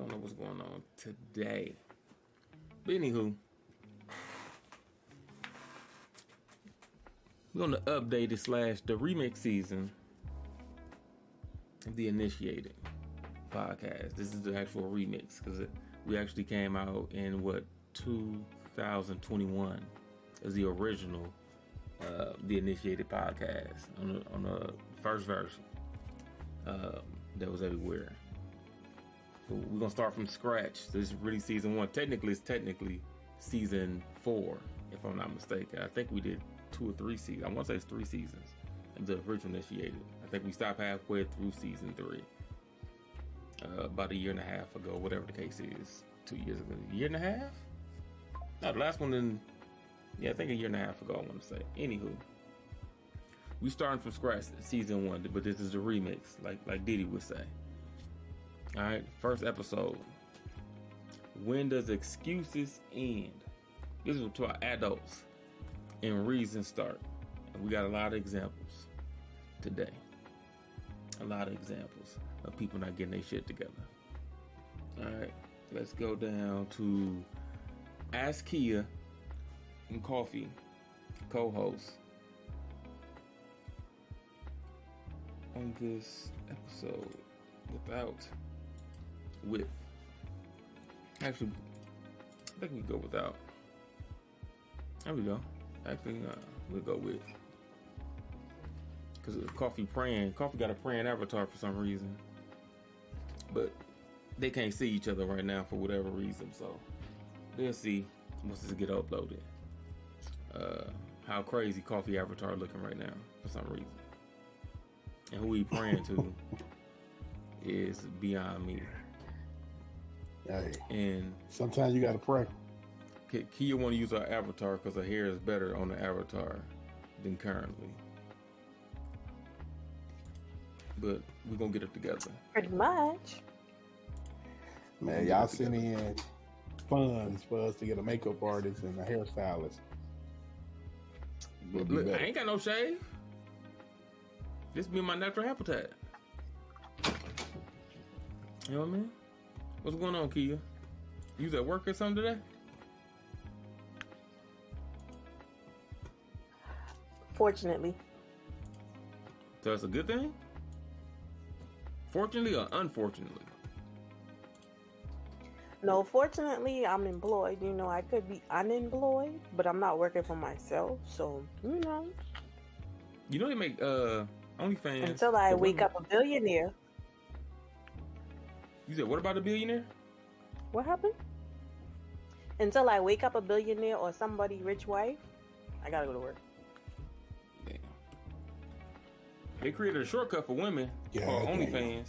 Don't know what's going on today. But anywho, we're on the updated / the remix season of the Initiated Podcast. This is the actual remix because we actually came out in 2021 as the original the Initiated Podcast on the first version that was everywhere. So we're gonna start from scratch. This is really season 1. Technically, it's season 4, if I'm not mistaken. I think we did 2 or 3 seasons. I want to say it's 3 seasons of the original Initiated. I think we stopped halfway through season 3 about a year and a half ago, whatever the case is. 2 years ago, a year and a half? No, the last one I think a year and a half ago, I want to say. Anywho, we starting from scratch season 1, but this is the remix, like Diddy would say. All right, first episode. When does excuses end? This is to our adults and reasons start. And we got a lot of examples today. A lot of examples of people not getting their shit together. All right, let's go down to Ask Kia and Coffee, co-host on this episode with. Actually, I think we go without. There we go. Actually, we'll go with. Because Coffee got a praying avatar for some reason. But they can't see each other right now for whatever reason. So they'll see once this get uploaded. How crazy Coffee avatar looking right now for some reason. And who he praying to is beyond me. Hey, and sometimes you gotta pray. Kia want to use her avatar because her hair is better on the avatar than currently. But we're gonna get it together. Pretty much. Man, y'all send in funds for us to get a makeup artist and a hairstylist. Look, I ain't got no shave. This be my natural habitat. You know what I mean? What's going on, Kia? You was at work or something today? Fortunately. So that's a good thing? Fortunately or unfortunately? No, fortunately, I'm employed. You know, I could be unemployed, but I'm not working for myself. So, you know. You know they make OnlyFans. Until I wake up a billionaire. You said, what about a billionaire? What happened? Until I wake up a billionaire or somebody rich wife, I gotta go to work. Damn. They created a shortcut for women called OnlyFans.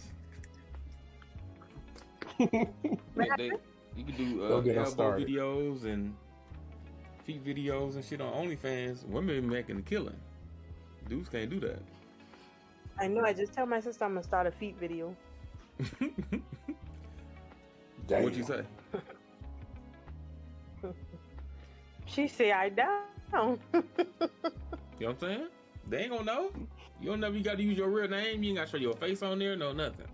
You can do elbow videos and feet videos and shit on OnlyFans. Women be making a killing. Dudes can't do that. I know. I just tell my sister I'm gonna start a feet video. What'd you say? She say I down. You know what I'm saying? They ain't gonna know. You don't know if you got to use your real name. You ain't got to show your face on there. No, nothing.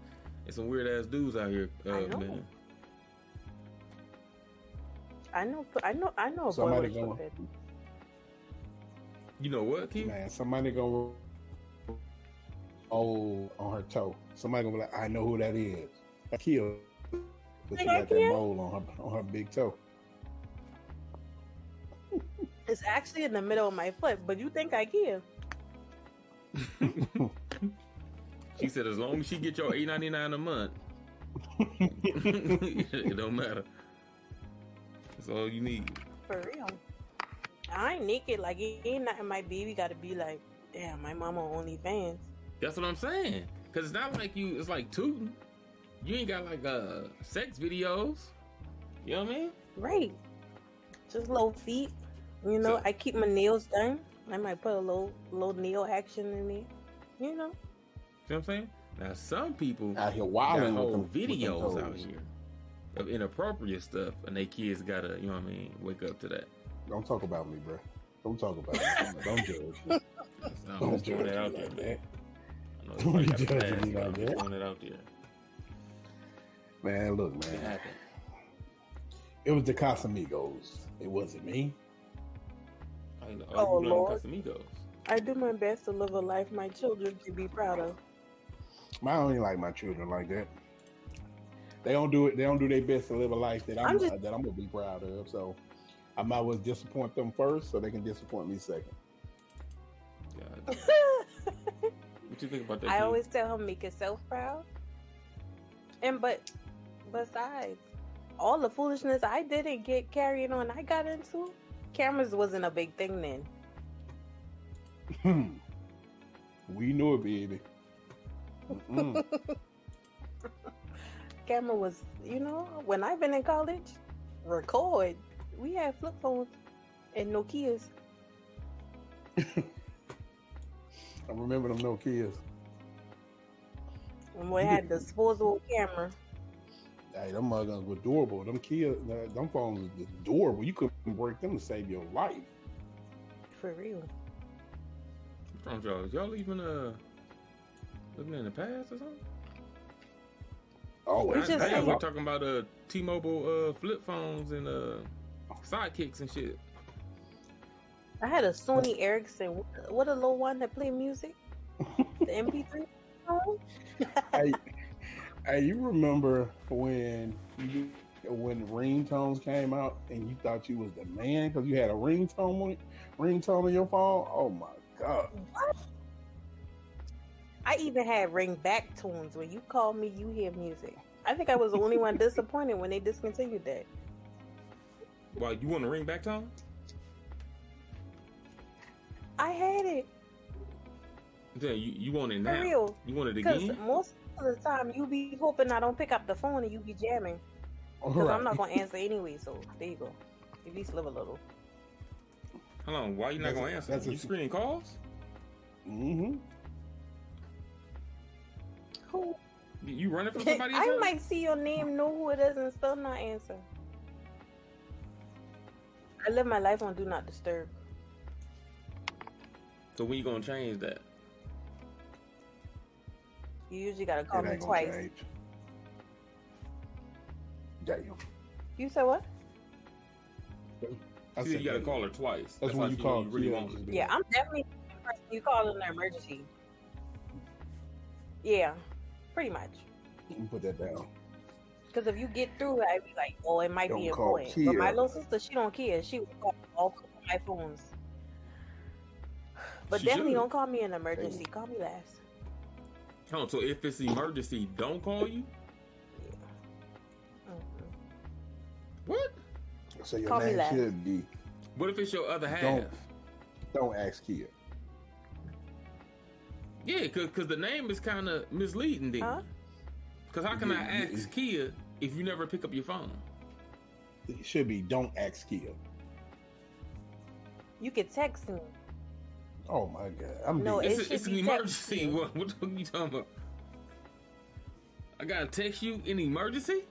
There's some weird ass dudes out here, man. I know. A somebody boy with going. You know what, Keith? Man, somebody gonna on her toe. Somebody gonna be like, I know who that is. Kia. But she got that mole on her big toe. It's actually in the middle of my foot, but you think I care? She said, as long as she get your $8.99 a month, it don't matter. That's all you need. For real. I ain't naked. Like, it ain't nothing my baby got to be like, damn, my mama on OnlyFans. That's what I'm saying. Because it's not like it's like tooting. You ain't got like sex videos. You know what I mean? Right. Just little feet. You know, I keep my nails done. I might put a little nail action in there. You know. See what I'm saying? Now, some people out here wilding got whole videos out here of inappropriate stuff, and they kids gotta, you know what I mean, wake up to that. Don't talk about me, bro. Don't talk about me. Don't judge me. Don't throw that out there, man. Don't judge me like that. Throwing it out there. Man, look, It man. happened. It was the Casamigos. It wasn't me. I know. Oh, You Lord. Casamigos. I do my best to live a life my children can be proud of. I don't even like my children like that. They don't do it. They don't do their best to live a life that I'm gonna be proud of. So I might as well disappoint them first, so they can disappoint me second. God. What you think about that? I kid? always tell him make yourself proud. But besides all the foolishness I didn't get carrying on, I got into. Cameras wasn't a big thing then. We know it, baby. Camera was, when I've been in college, record. We had flip phones and Nokias. I remember them Nokias. When we had disposable camera. Hey, them muggins were durable. Them phones were durable. You couldn't break them to save your life. For real. What's wrong with y'all? Is y'all living in the past or something? Oh, We just saying- We're talking about T-Mobile flip phones and sidekicks and shit. I had a Sony Ericsson. What a low one that play music? The MP3 phone? Hey, you remember when ringtones came out and you thought you was the man because you had a ringtone on your phone? Oh my god! What? I even had ring back tones. When you call me, you hear music. I think I was the only one disappointed when they discontinued that. Well, you want to ring back tone? I had it. Yeah, you want it For now? real. You want it Because again? most of the time, you be hoping I don't pick up the phone and you be jamming. Because I'm not going to answer anyway, so there you go. At least live a little. Hold on, why you not going to answer? You screening calls? Mm-hmm. Who? You running from somebody? I might see your name, know who it is, and still not answer. I live my life on Do Not Disturb. So when you going to change that? You usually got to call It me ain't gonna twice. change. Damn. You said what? I See, said you got to damn. call her twice. That's how when you she call know you really Kia. want her. Yeah, I'm definitely the person you call in an emergency. Yeah, pretty much. You can put that down. Because if you get through, I'd be like, oh, it might be Don't call important. But my Kia. little sister, she don't care. She would call all my phones. But She definitely should. don't call me an emergency. Call me last. Hold on, so if it's an emergency, don't call you? Mhm. What? So your Call me name last. should be What if it's your other half? Don't ask Kia. Yeah, because the name is kind of misleading then. Huh? Because how can I ask Kia if you never pick up your phone? It should be don't ask Kia. You can text me. Oh my god. I'm No, deep. it should It's an be emergency. texting. What are you talking about? I gotta text you in emergency?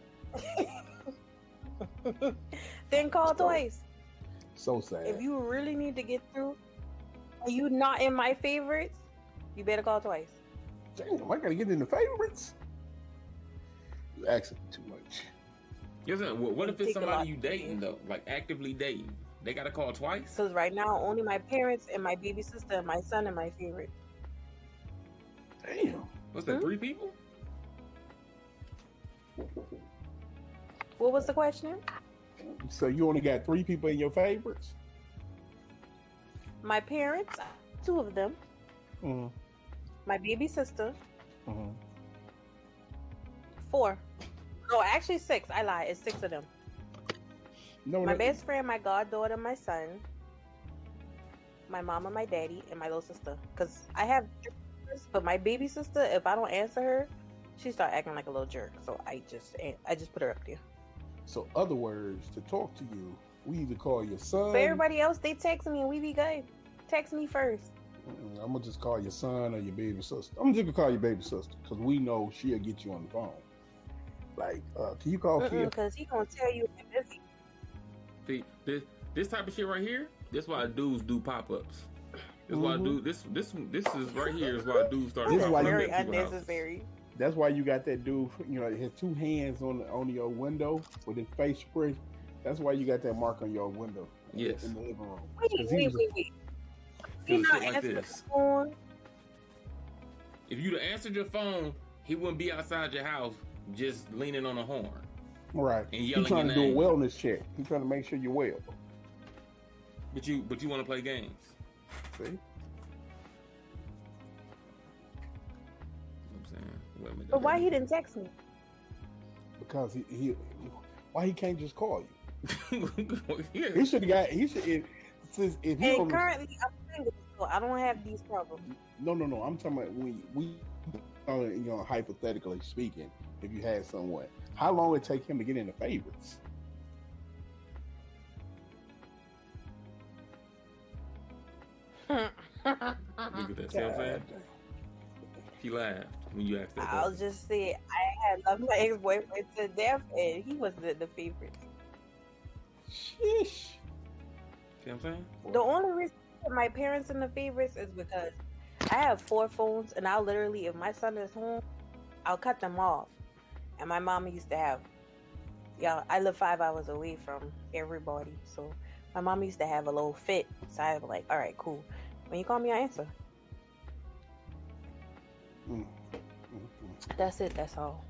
Then call twice. So sad. If you really need to get through, and you not in my favorites, you better call twice. Damn, I gotta get in the favorites. You asking too much. Yes, sir. What if it's Take a lot somebody you to dating though? Like actively dating? They gotta call twice? Because right now, only my parents and my baby sister and my son are my favorite. Damn. What's that, 3 people? What was the question? So you only got 3 people in your favorites? My parents, 2 of them. Mm-hmm. My baby sister, Mm-hmm. 4. No, actually 6. I lied. It's 6 of them. No, My best friend, my goddaughter, my son, my mama, my daddy, and my little sister. Because I have 3 sisters, but my baby sister, if I don't answer her, she start acting like a little jerk. So I just put her up there. So other words, to talk to you, we either call your son. But everybody else, they text me and we be good. Text me first. I'm gonna just call your son or your baby sister. I'm just gonna call your baby sister because we know she'll get you on the phone. Like, can you call Kia? Because he gonna tell you I'm busy. See, this type of shit right here, this why dudes do pop-ups. This why dude this is right here is why dudes start This is why popping you- up Very at people's houses. unnecessary. That's why you got that dude. You know, his two hands on your window with his face spread. That's why you got that mark on your window. Yes. In the living room. Wait. He not like answering this. the phone. If you'd have answered your phone, he wouldn't be outside your house just leaning on a horn. Right. And He's yelling trying your to name. do a wellness check. He's trying to make sure you're well. But you want to play games. See? You know what I'm saying? Wait a minute. But why he didn't text me? Because he why he can't just call you? Yeah. He should have got. He should. If he And don't- currently, I'm single, so I don't have these problems. No. I'm talking about we you know, hypothetically speaking, if you had someone, how long would it take him to get into favorites? Look at that. See what I'm saying? He laughed when you asked that. I'll just say I had loved my ex-boyfriend to death, and he was the favorite. Sheesh. See what I'm saying? The only reason I put my parents in the favorites is because I have 4 phones, and I'll literally, if my son is home, I'll cut them off. And my mom used to have, I live 5 hours away from everybody, so my mom used to have a little fit. So I was like, all right, cool. When you call me, I answer. That's it. That's all.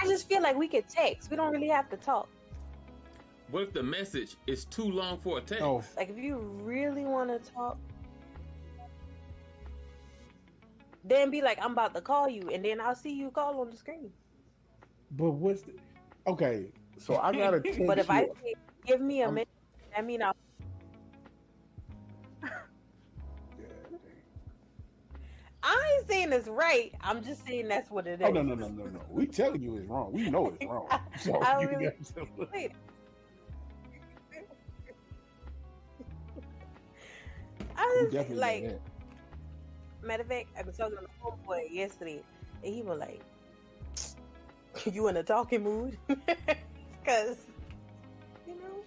I just feel like we could text. We don't really have to talk. What if the message is too long for a text? Oh. Like, if you really want to talk, then be like, I'm about to call you, and then I'll see you call on the screen. But what's the... Okay, so I gotta text But if I you. say, give me a minute, I mean, I'll... I ain't saying it's right. I'm just saying that's what it is. Oh no. We telling you it's wrong. We know it's wrong. So I you really- got to... Wait. I We just definitely like, got that. matter of fact, I was talking to my homeboy yesterday, and he was like, "You in a talking mood?" Because, you know,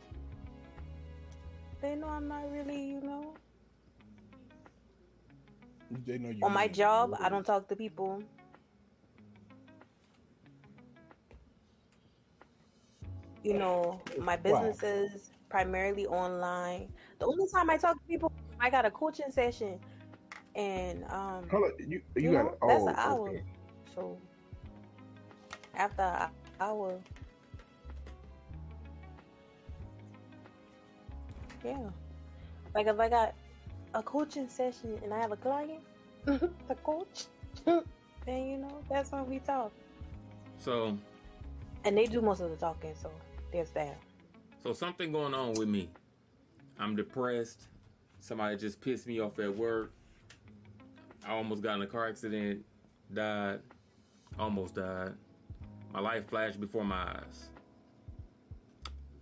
they know I'm not really, you know. They know you On my need job, to- I don't talk to people. You know, my business is primarily online. The only time I talk to people, I got a coaching session, and Hold on, you you got know, oh, that's an hour. okay. So after an hour, yeah. Like if I got a coaching session and I have a client, the coach, then you know that's when we talk. So And they do most of the talking, so there's that. So something going on with me. I'm depressed. Somebody just pissed me off at work. I almost got in a car accident. Died. Almost died. My life flashed before my eyes.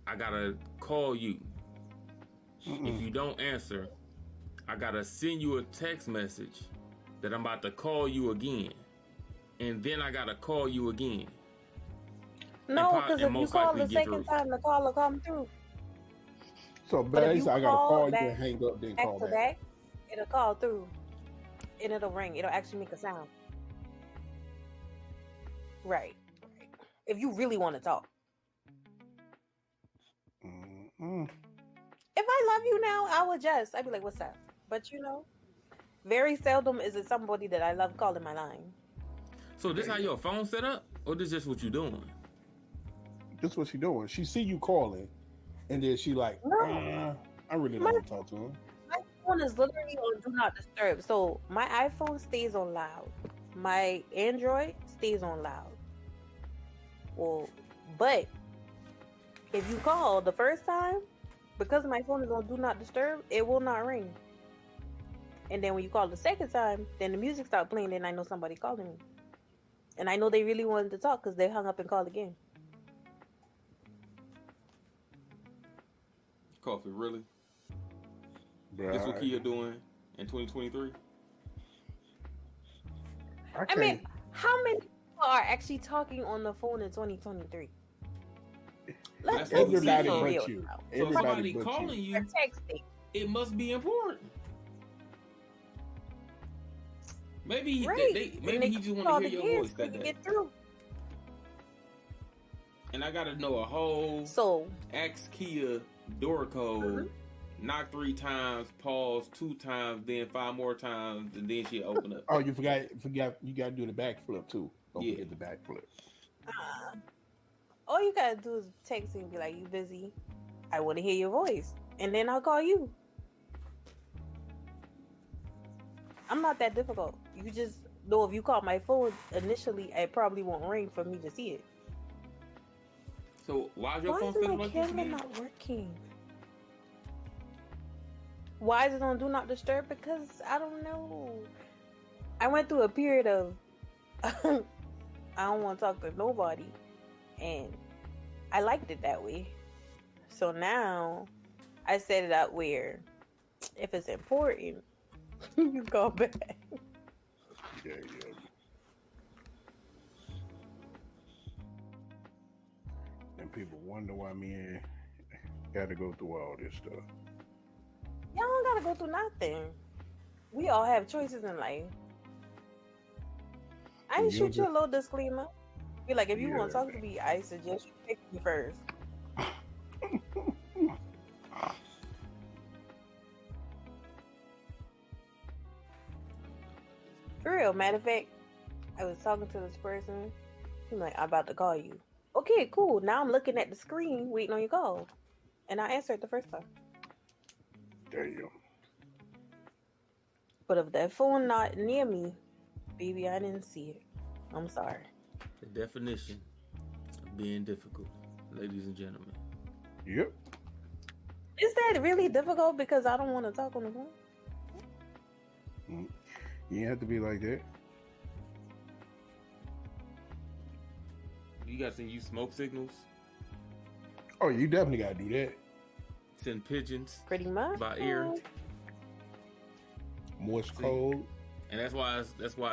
I gotta call you. If you don't answer, I gotta send you a text message that I'm about to call you again. And then I gotta call you again. No, pro- because and if you most call likely the get second through. time, the call will come through. So But if you basically, I gotta call call you back- and hang up, then Back call to back. back, it'll call through. And it'll ring. It'll actually make a sound. Right. If you really want to talk. Mm-mm. If I love you now, I would just. I'd be like, what's up? But you know, very seldom is it somebody that I love calling my line. So this how your phone set up? Or this just what you doing? That's what she doing. She see you calling, and then she like, No. I really don't want to talk to him. My phone is literally on do not disturb. So my iPhone stays on loud. My Android stays on loud. Well, but if you call the first time, because my phone is on do not disturb, it will not ring. And then when you call the second time, then the music starts playing, then I know somebody calling me. And I know they really wanted to talk because they hung up and called again. Coffee, really? Bruh, This what Kia doing in 2023? I mean, how many people are actually talking on the phone in 2023? That's Let's be everybody for but real you. now. So if Everybody somebody but calling you. you, They're texting. it must be important. Maybe he just want to hear your voice that day. Get through. And I gotta know a whole ask Kia door code, knock 3 times, pause 2 times, then 5 more times, and then she'll open up. Oh, you forgot. You gotta do the backflip too. Don't forget the backflip. All you gotta do is text me and be like, "You busy? I want to hear your voice," and then I'll call you. I'm not that difficult. You just know if you call my phone initially, it probably won't ring for me to see it. So why is your phone still my camera not working? Why is it on Do Not Disturb? Because I don't know. I went through a period of I don't want to talk to nobody, and I liked it that way. So now I set it up where if it's important, you call back. Yeah. And people wonder why me got to go through all this stuff. Y'all don't gotta go through nothing. We all have choices in life. I ain't shoot you a little disclaimer. Be like, if you want to talk to me, I suggest you pick me first. For real, matter of fact, I was talking to this person. He's like, I'm about to call you. Okay, cool. Now I'm looking at the screen, waiting on your call. And I answered the first time. There you go. But if that phone not near me, baby, I didn't see it. I'm sorry. The definition of being difficult, ladies and gentlemen. Yep. Is that really difficult because I don't want to talk on the phone? You have to be like that. You got to use smoke signals? Oh, you definitely got to do that. Send pigeons pretty much by ear. Morse code. And that's why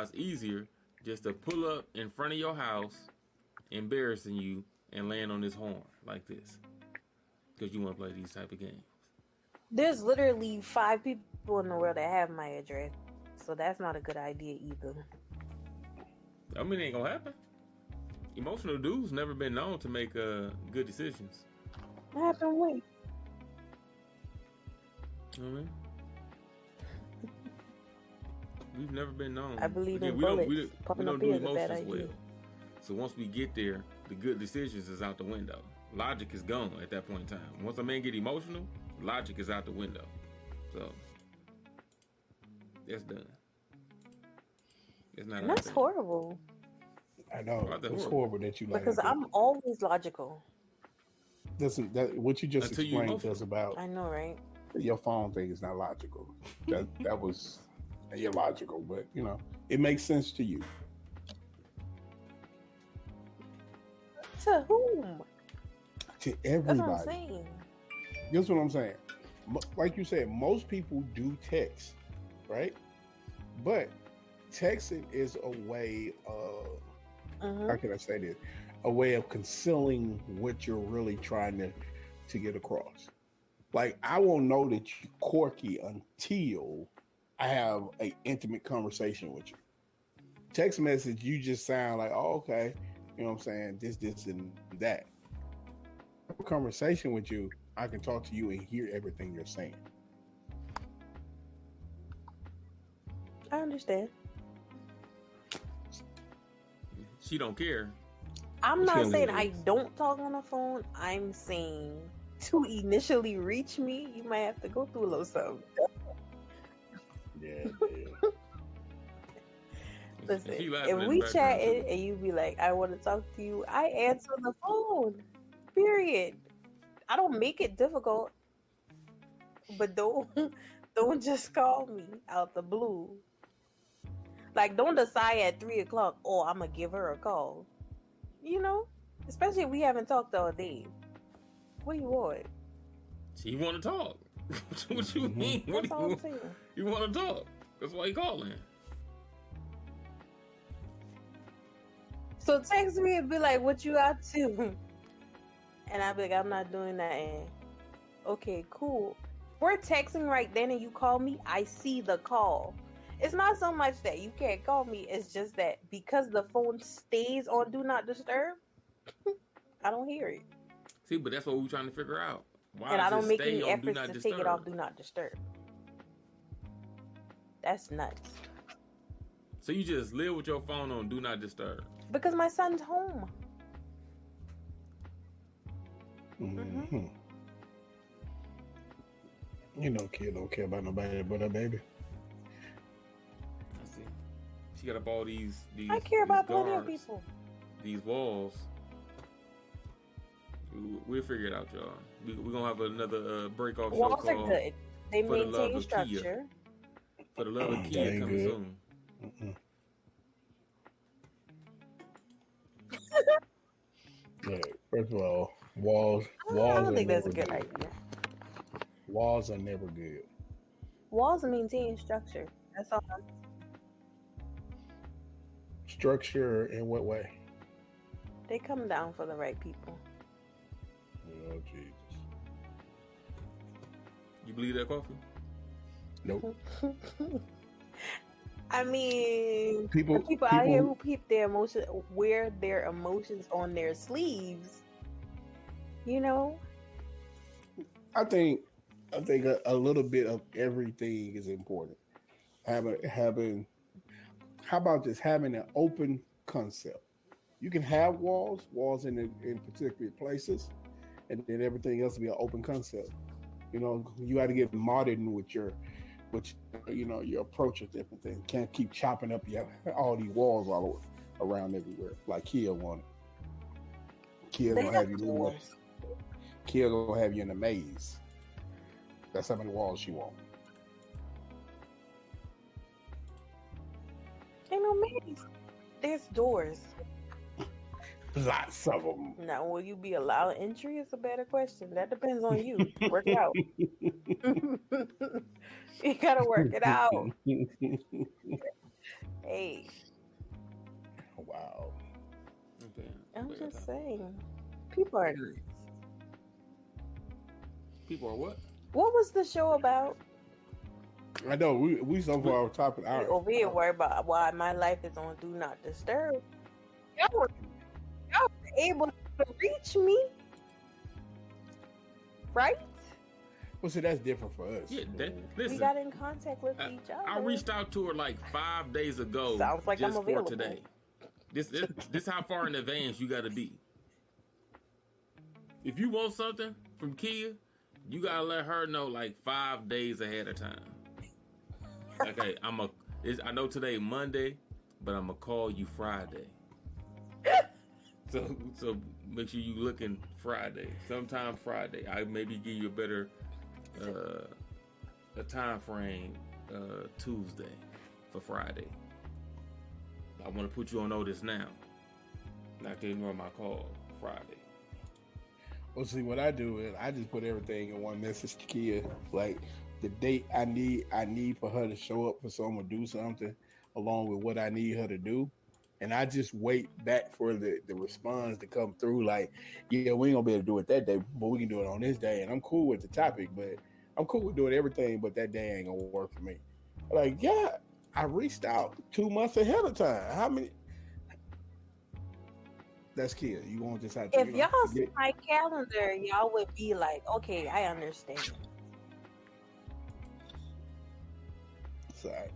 it's easier just to pull up in front of your house, embarrassing you, and land on this horn like this. Because you want to play these type of games. There's literally 5 people in the world that have my address. So that's not a good idea either. I mean, it ain't gonna happen. Emotional dudes never been known to make good decisions. What happened with? You know what I mean? We've never been known. I believe in we bullets. we don't do emotions well. So once we get there, the good decisions is out the window. Logic is gone at that point in time. Once a man get emotional, logic is out the window. So that's done. It's not. And that's horrible. I know. It's horrible that you like. Because I'm always logical. Listen, what you just explained to us about. I know, right? Your phone thing is not logical. That was illogical, but it makes sense to you. To whom? To everybody. That's what I'm saying. That's what I'm saying. Like you said, most people do text, right? But texting is a way of, how can I say this? A way of concealing what you're really trying to get across. Like, I won't know that you're quirky until I have an intimate conversation with you. Text message, you just sound like, oh, okay. You know what I'm saying? This, and that. A conversation with you, I can talk to you and hear everything you're saying. I understand. She don't care. I'm not saying I don't talk on the phone. I'm saying to initially reach me, you might have to go through a little something. Yeah. Listen, if we chatted and you be like, I want to talk to you, I answer the phone. Period. I don't make it difficult. But don't just call me out the blue. Like, don't decide at 3:00, oh, I'm going to give her a call. Especially if we haven't talked all day. What do you want? She want to talk. What you mean? That's all I'm saying. You want to talk. That's why you calling. So text me and be like, what you out to? And I'll be like, I'm not doing that. And okay, cool. We're texting right then and you call me, I see the call. It's not so much that you can't call me. It's just that because the phone stays on Do Not Disturb, I don't hear it. See, but that's what we're trying to figure out. Why And I don't does it make stay any on Do efforts Not to Disturb? take it off Do Not Disturb. That's nuts. So you just live with your phone on Do Not Disturb? Because my son's home. Mm-hmm. You know, kid don't care about nobody but her baby. I see. She got up all these I care about plenty guards, of people. these walls. We'll figure it out, y'all. We're going to have another break-off show Walls are called good. They For the Love maintain of structure. Kia. For the Love of That Kia ain't coming good. soon. Mm-mm. Yeah, first of all, walls I are don't think that's a never good idea. Walls are never good. Walls maintain structure. That's all. Structure in what way? They come down for the right people. Oh Jesus. You believe that, Coffee? Nope. I mean, People out here who wear their emotions on their sleeves. You know, I think a little bit of everything is important. Having how about just having an open concept? You can have walls in particular places, and then everything else will be an open concept. You know, you got to get modern with your approach of different things. Can't keep chopping up all these walls all around everywhere like Kia wanted. Kia they gonna have have you walls. Kia gonna have you in a maze. That's how many walls she wants. Ain't no maze. There's doors. Lots of them. Now, will you be allowed entry? Is a better question. That depends on you. Work it out. You gotta work it out. Hey, Wow. Okay. I'm just saying. People are nuts. People are what? What was the show about? I know we so far off topic. Over here worried about why my life is on Do Not Disturb. Y'all were able to reach me, right? Well, see, that's different for us. Yeah, We listen. got in contact with each other. I reached out to her like 5 days ago. Sounds like just I'm for available. today. This how far in advance you got to be. If you want something from Kia, you gotta let her know like 5 days ahead of time. Okay, I know today Monday, but I'm gonna call you Friday. So make sure you looking Friday, sometime Friday. I maybe give you a better a time frame Tuesday for Friday. I want to put you on notice now, not to ignore my call Friday. Well, see, what I do is I just put everything in one message to Kia, like the date I need for her to show up for someone to do something, along with what I need her to do, and I just wait back for the response to come through. Like, yeah, we ain't gonna be able to do it that day, but we can do it on this day, and I'm cool with the topic, but I'm cool with doing everything, but that day ain't gonna work for me. Like, yeah, I reached out 2 months ahead of time. How many? That's Kia. You want this out? If y'all see my calendar, y'all would be like, okay, I understand. Sorry.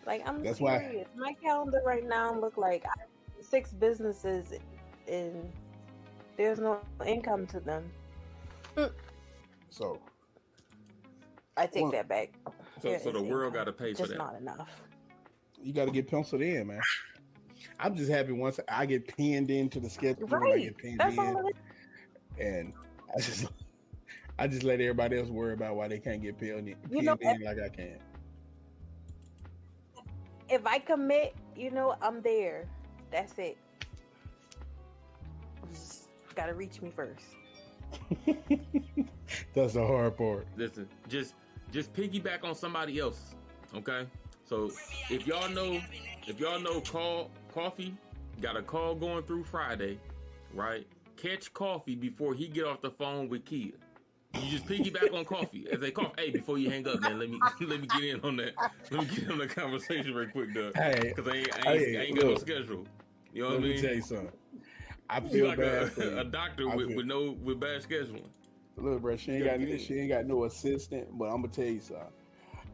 Like, I'm That's serious. My calendar right now look like I have 6 businesses and there's no income to them. So I take that back. So the world got to pay for just that. not enough. you got to get penciled in, man. I'm just happy once I get pinned into the schedule. I Right. get pinned That's in, all it is. and I just let everybody else worry about why they can't get pinned in like I can. If I commit, I'm there. That's it. Just gotta reach me first. That's the hard part. Listen, just piggyback on somebody else, okay? So if y'all know Coffee got a call going through Friday, right? Catch Coffee before he get off the phone with Kia. You just piggyback on coffee. As they cough, hey, before you hang up, man, let me get in on that. Let me get in on the conversation real quick, though. Hey, because I ain't got no schedule. You know what I mean? Let me tell you something. I You feel like bad for a doctor with bad scheduling. Look, bro, she ain't got no assistant, but I'm gonna tell you something.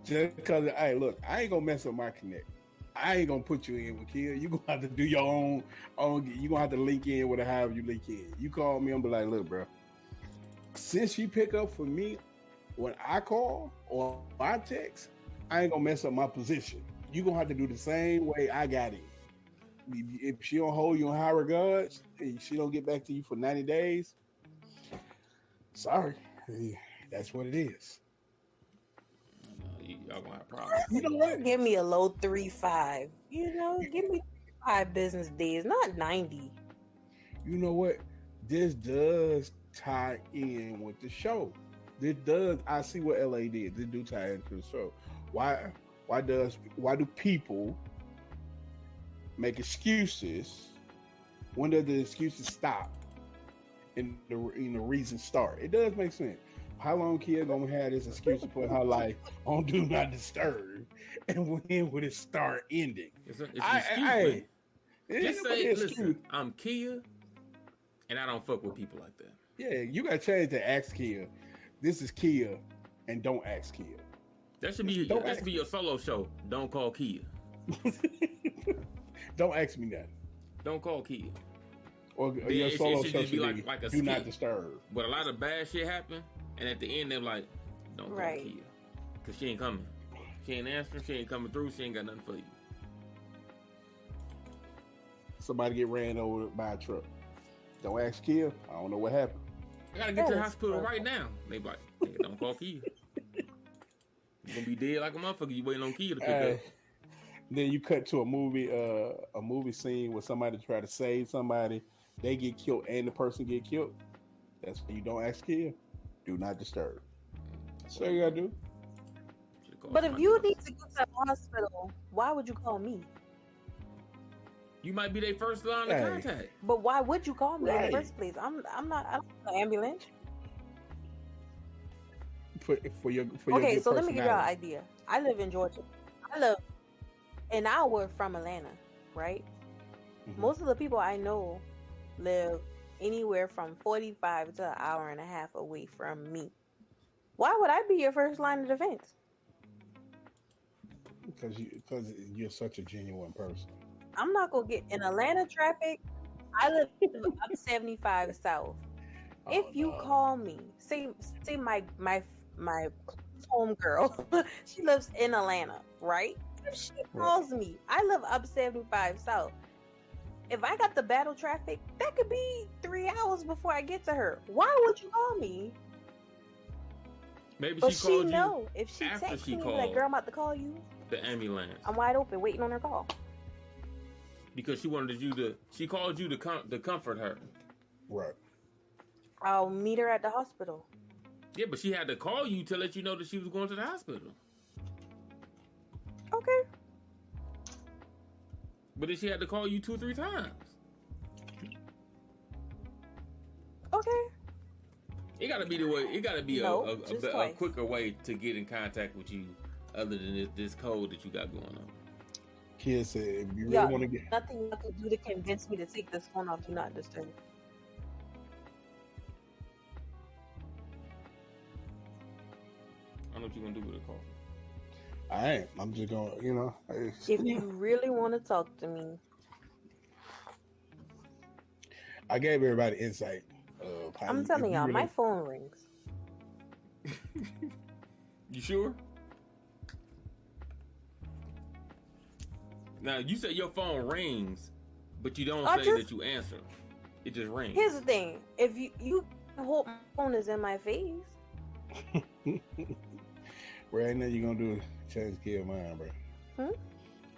Just because, hey, look, I ain't gonna mess up my connect. I ain't gonna put you in with Kia. You gonna have to do your own. You gonna have to link in with however you link in. You call me, I'm be like, look, bro. Since you pick up for me when I call or I text, I ain't gonna mess up my position. You gonna have to do the same way I got it. If she don't hold you in high regards, and she don't get back to you for 90 days, sorry, that's what it is. Y'all gonna have problems. You know what? Give me a low 3-5. Give me 5 business days, not 90. You know what? This does tie in with the show. I see what LA did. This do tie into the show. Why do people make excuses? When does the excuses stop and the reason start? It does make sense. How long Kia gonna have this excuse to put her life on do not disturb, and when would it start ending? It's an excuse, man. Just say, listen, I'm Kia, and I don't fuck with people like that. Yeah, you gotta change to ask Kia. This is Kia, and don't ask Kia. That should be your solo show. Don't call Kia. Don't ask me that. Don't call Kia. Or your solo show should be like a do skit. Not disturb. But a lot of bad shit happen, and at the end they're like, don't call Kia, because she ain't coming. She ain't answering. She ain't coming through. She ain't got nothing for you. Somebody get ran over by a truck. Don't ask Kia. I don't know what happened. I gotta get to the hospital right now. They like, don't call Kia. You're gonna be dead like a motherfucker. You waiting on Kia to pick up. Then you cut to a movie scene where somebody try to save somebody. They get killed and the person get killed. That's when you don't ask Kia. Do not disturb. That's all you gotta do. But if you need to go to the hospital, why would you call me? You might be their first line of contact. But why would you call me in the first place? I don't know an ambulance. For your okay, so let me give you an idea. I live in Georgia. I live an hour from Atlanta, right? Mm-hmm. Most of the people I know live anywhere from 45 to an hour and a half away from me. Why would I be your first line of defense? Because you're such a genuine person. I'm not gonna get in Atlanta traffic. I live up 75 South. If you call me, say my home girl, she lives in Atlanta, right? If she calls me, I live up 75 South. If I got the battle traffic, that could be 3 hours before I get to her. Why would you call me? Maybe but she called you. If she texts me, like, girl, I'm about to call you. The ambulance. I'm wide open, waiting on her call. Because she wanted you to. She called you to comfort her. Right. I'll meet her at the hospital. Yeah, but she had to call you to let you know that she was going to the hospital. Okay. But then she had to call you 2-3 times. Okay. It gotta be the way. It gotta be a quicker way to get in contact with you, other than this code that you got going on. Kids said, if you really want to get nothing you can do to convince me to take this phone off, do not disturb. I don't know what you're gonna do with the call. I ain't. I'm just gonna, If you really want to talk to me, I gave everybody insight. I'm telling y'all, my phone rings. You sure? Now, you say your phone rings, but you don't say that you answer. It just rings. Here's the thing. If you hope my phone is in my face. Right now, you're going to do a change Kia mind, bro.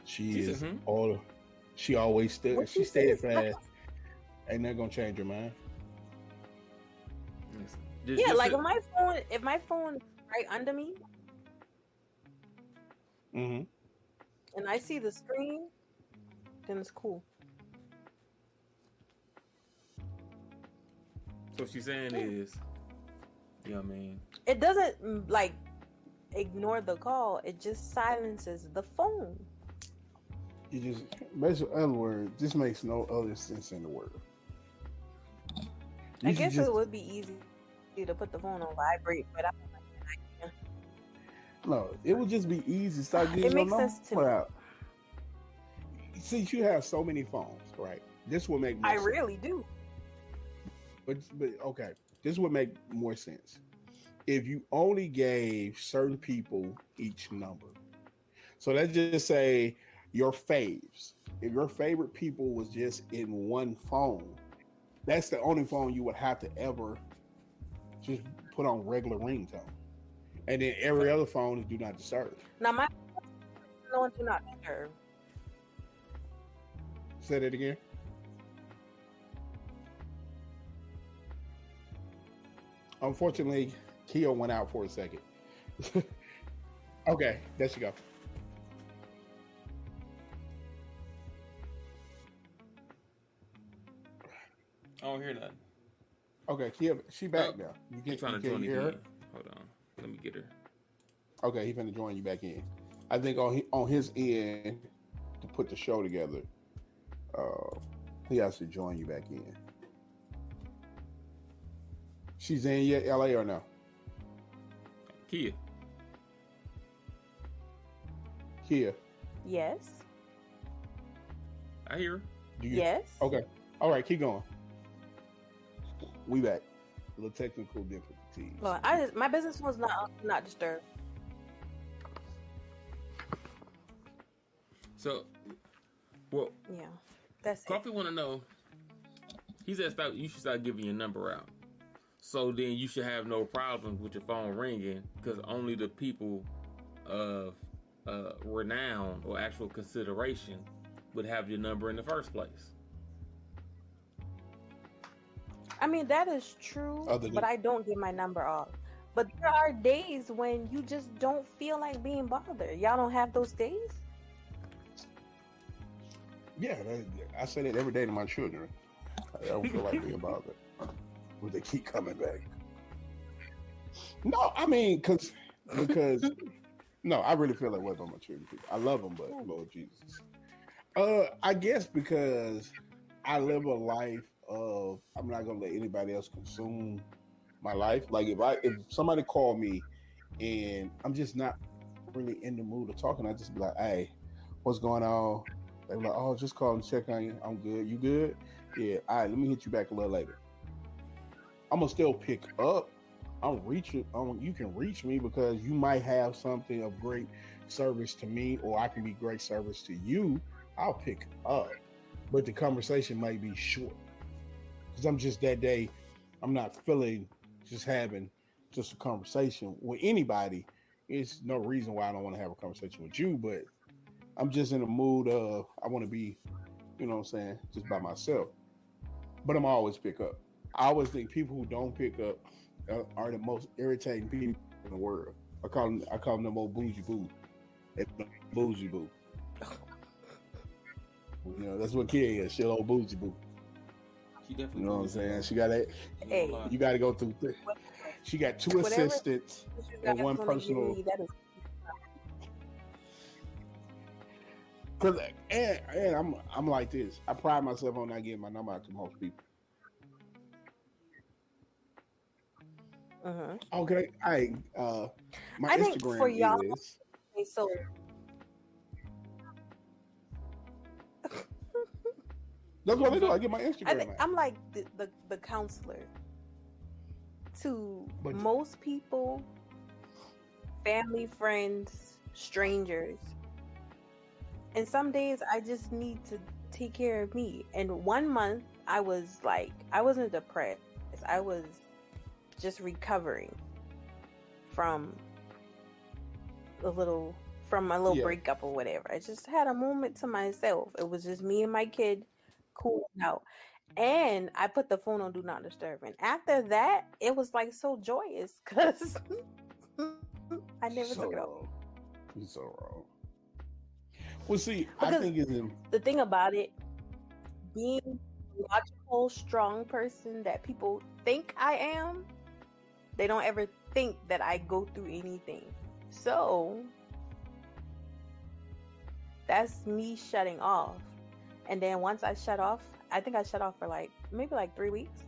She always stood. She stayed fast. Ain't that going to change her mind. If my phone is right under me, mm-hmm. and I see the screen, then it's cool. So what she's saying is You know what I mean? It doesn't like ignore the call. It just silences the phone. You just, basically, in other words, this makes no other sense in the world. I guess it would be easy to put the phone on vibrate, but I don't no, it would just be easy. Start getting it makes sense to me. Out. Since you have so many phones, right? This will make more I sense. really do. But okay, this would make more sense if you only gave certain people each number. So let's just say your faves. If your favorite people was just in one phone, that's the only phone you would have to ever just put on regular ringtone. And then every other phone is do not disturb. Now my no one do not disturb. Say that again. Unfortunately, Kia went out for a second. Okay, there she go. I don't hear nothing. Okay, Kia, she back now. You trying to join hear her? again? Hold on. Let me get her. Okay, he's finna join you back in. I think on his end to put the show together, he has to join you back in. She's in yet, LA or no? Kia. Yes. I hear her. Yes. Okay. All right, keep going. We back. A little technical difficulties. Well, my business was not disturbed. So, well, Yeah, that's Coffee want to know. He said you should start giving your number out. So then you should have no problems with your phone ringing because only the people of renown or actual consideration would have your number in the first place. I mean, that is true, but I don't give my number off. But there are days when you just don't feel like being bothered. Y'all don't have those days? Yeah, I say that every day to my children. I don't feel like being bothered. But they keep coming back. No, I mean, because no, I really feel like what about my children. I love them, but Lord Jesus. I guess because I live a life of I'm not gonna let anybody else consume my life. Like if somebody called me and I'm just not really in the mood of talking, I just be like, hey, what's going on? They be like, oh, just call and check on you. I'm good. You good? Yeah. All right. Let me hit you back a little later. I'm gonna still pick up. You can reach me because you might have something of great service to me, or I can be great service to you. I'll pick up, but the conversation might be short because I'm just that day. I'm not feeling just having just a conversation with anybody. It's no reason why I don't want to have a conversation with you, but I'm just in a mood of I want to be, you know what I'm saying, just by myself. But I'm always pick up. I always think people who don't pick up are the most irritating people in the world. I call them the old bougie boo. Bougie boo. You know, that's what Kia is. She old bougie boo. She definitely. You know what I'm saying? She got that. Hey, you got to go through. She got two assistants and one personal. And I'm like this. I pride myself on not getting my number out to most people. Okay, my Instagram think for y'all, is. So that's what I do. I get my Instagram. I'm like the counselor to most people, family, friends, strangers. And some days I just need to take care of me. And 1 month I wasn't depressed. I was just recovering from my little breakup or whatever. I just had a moment to myself. It was just me and my kid cooling out. And I put the phone on Do Not Disturb. And after that, it was like so joyous because I never took it off. You're so wrong. Well, see, because I think the thing about it, being a logical, strong person that people think I am, They don't ever think that I go through anything. So that's me shutting off. And then once I shut off, I think I shut off for maybe 3 weeks.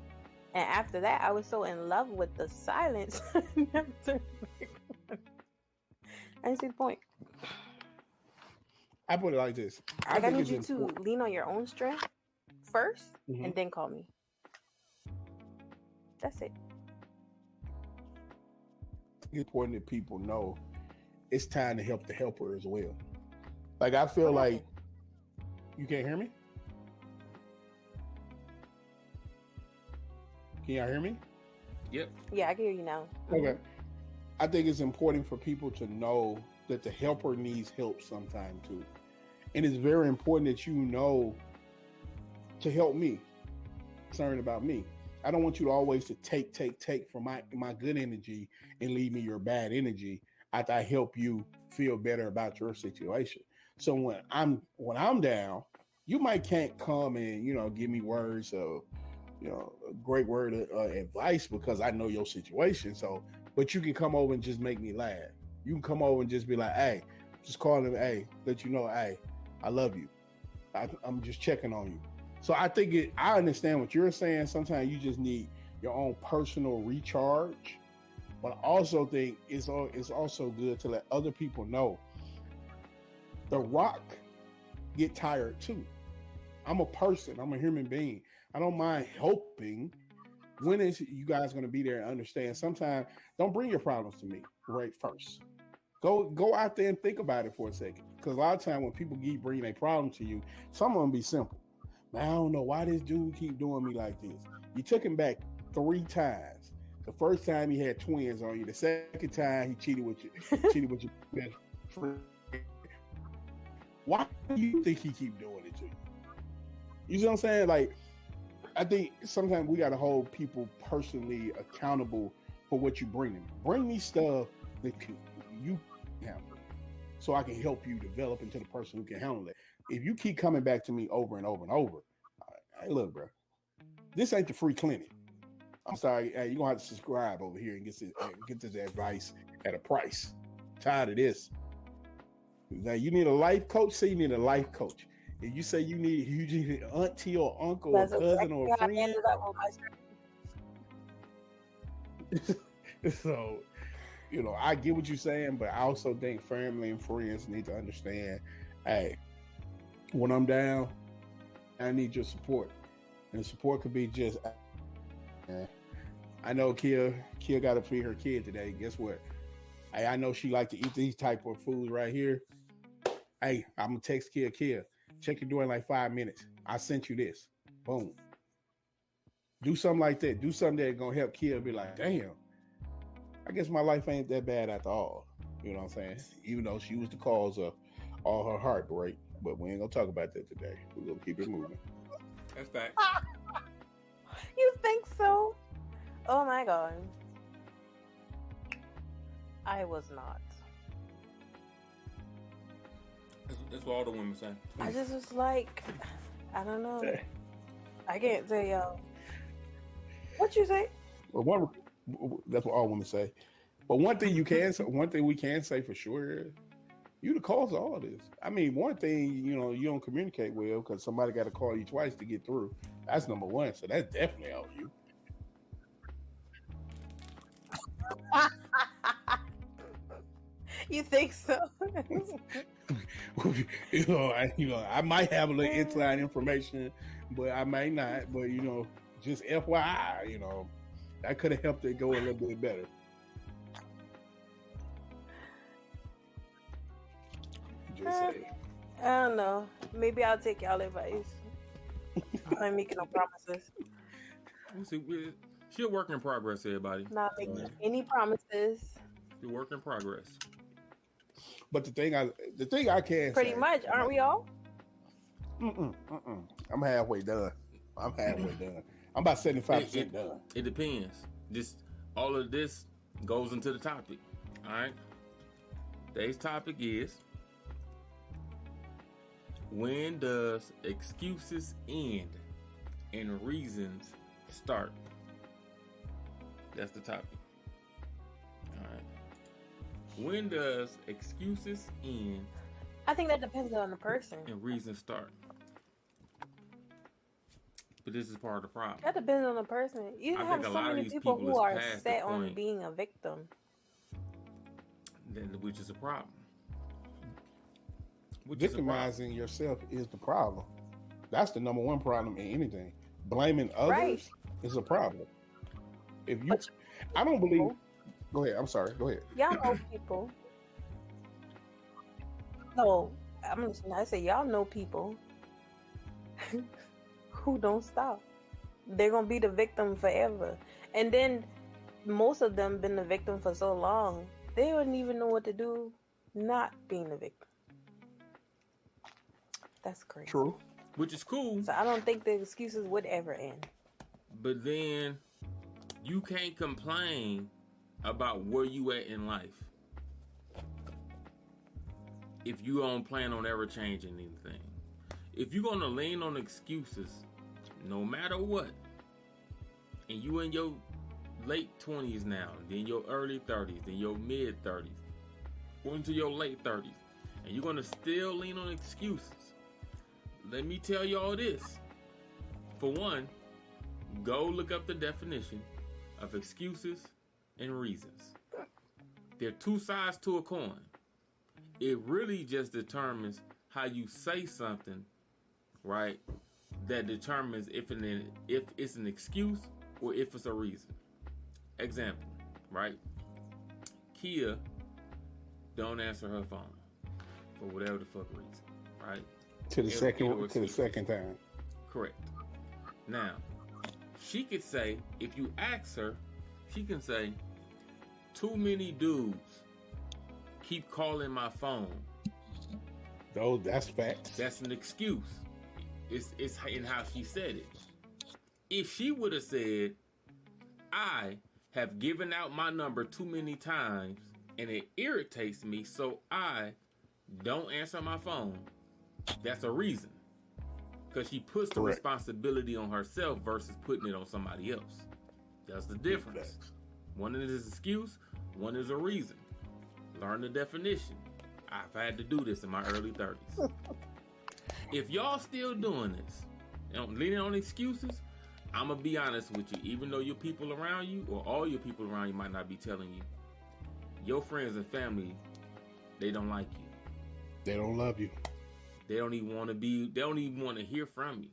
And after that, I was so in love with the silence. I never turned back on. I didn't see the point. I put it like this. I need you to lean on your own strength first, and then call me. That's it. It's important that people know it's time to help the helper as well. Like, I feel like you can't hear me? Can y'all hear me? Yep. Yeah, I can hear you now. Okay. I think it's important for people to know that the helper needs help sometime too. And it's very important that you know to help me, concerned about me. I don't want you to always to take from my good energy and leave me your bad energy after I help you feel better about your situation. So when I'm down, you can't come and, give me words of, a great word of advice because I know your situation. So, but you can come over and just make me laugh. You can come over and just be like, hey, just call him, hey, let you know, hey, I love you. I'm just checking on you. So I think I understand what you're saying. Sometimes you just need your own personal recharge, but I also think it's also good to let other people know The Rock get tired too. I'm a person. I'm a human being. I don't mind helping. When is you guys going to be there and understand? Sometimes don't bring your problems to me right first. Go out there and think about it for a second. Because a lot of times when people keep bringing a problem to you, some of them be simple. Man, I don't know why this dude keep doing me like this. You took him back 3 times. The first time he had twins on you. The second time he cheated with you. Cheated with your best friend. Why do you think he keep doing it to you? You see what I'm saying? Like, I think sometimes we got to hold people personally accountable for what you bring them. Bring me stuff that you handle, so I can help you develop into the person who can handle it. If you keep coming back to me over and over and over, hey, look, bro, this ain't the free clinic. I'm sorry, hey, you're gonna have to subscribe over here and get this advice at a price. I'm tired of this. Now you need a life coach. Say you need a life coach. If you say you need an auntie or uncle or cousin or a friend. So, I get what you're saying, but I also think family and friends need to understand, hey, when I'm down, I need your support. And support could be just, I know Kia got to feed her kid today. Guess what? Hey, I know she like to eat these type of foods right here. Hey, I'm going to text Kia. Check your door in like 5 minutes. I sent you this. Boom. Do something like that. Do something that's going to help Kia be like, damn, I guess my life ain't that bad after all. You know what I'm saying? Even though she was the cause of all her heartbreak. But we ain't going to talk about that today. We're going to keep it moving. That's fact. You think so? Oh my God. I was not. That's what all the women say. I just was like, I don't know. I can't tell y'all. What you say? Well, that's what all women say. But one thing we can say for sure is you the cause of all of this. I mean, one thing, you don't communicate well because somebody got to call you twice to get through. That's number one. So that's definitely on you. You think so? I might have a little inside information, but I might not. But just FYI, that could have helped it go a little bit better. Just saying. I don't know. Maybe I'll take y'all advice. I ain't making no promises. She'll work in progress, everybody. Not making any promises. She'll work in progress. But the thing I can pretty say, much, aren't we all? I'm halfway done. I'm about 75% done. It depends. Just all of this goes into the topic. All right. Today's topic is: when does excuses end and reasons start? That's the topic. When does excuses end I think that depends on the person. and reasons start? But this is part of the problem. That depends on the person. You I have think a so lot of many these people people who is are past the set on point. being a victim. Which is a problem. Victimizing yourself is the problem. That's the number one problem in anything. Blaming others Right. is a problem. If you, But I don't believe. Go ahead. I'm sorry. Go ahead. y'all know people. No, I say y'all know people who don't stop. They're gonna be the victim forever, and then most of them been the victim for so long they don't even know what to do, not being the victim. That's crazy. True. Which is cool. So I don't think the excuses would ever end. But then you can't complain about where you at in life if you don't plan on ever changing anything. If you're gonna lean on excuses no matter what, and you in your late 20s now, then your early 30s, then your mid 30s, going to your late 30s, and you're gonna still lean on excuses, let me tell you all this. For one, go look up the definition of excuses and reasons. They're two sides to a coin. It really just determines how you say something, right? That determines if it's an excuse or if it's a reason. Example, right? Kia don't answer her phone for whatever the fuck reason, right? To the second time. Correct. Now, she could say, if you ask her, she can say, too many dudes keep calling my phone. That's facts. That's an excuse. It's in how she said it. If she would have said, I have given out my number too many times and it irritates me, so I don't answer my phone, that's a reason. Because she puts the Correct. responsibility on herself versus putting it on somebody else. That's the difference. One is an excuse, one is a reason. Learn the definition. I've had to do this in my early 30s. If y'all still doing this, leaning on excuses, I'm going to be honest with you. Even though your people around you, or all your people around you might not be telling you, your friends and family, they don't like you. They don't love you. They don't even want to hear from you.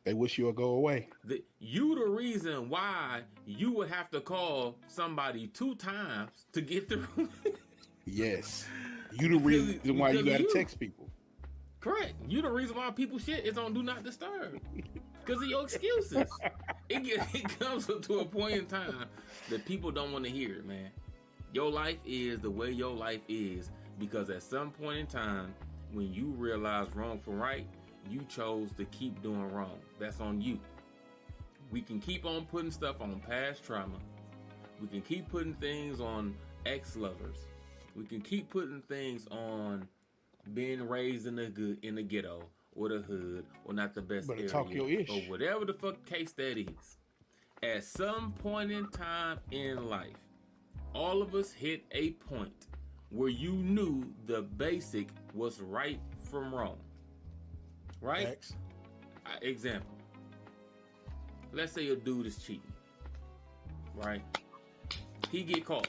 They wish you would go away. You the reason why you would have to call somebody 2 times to get through. Yes. You the reason why you gotta text people. Correct. You the reason why people shit is on Do Not Disturb. Because of your excuses. It comes to a point in time that people don't want to hear it, man. Your life is the way your life is because at some point in time, when you realize wrong from right, you chose to keep doing wrong. That's on you. We can keep on putting stuff on past trauma. We can keep putting things on ex-lovers. We can keep putting things on being raised in the ghetto or the hood or not the best area talk your ish. or whatever the fuck case that is. At some point in time in life, all of us hit a point where you knew the basic was right from wrong. Right? Facts. Example. Let's say a dude is cheating. Right? He get caught.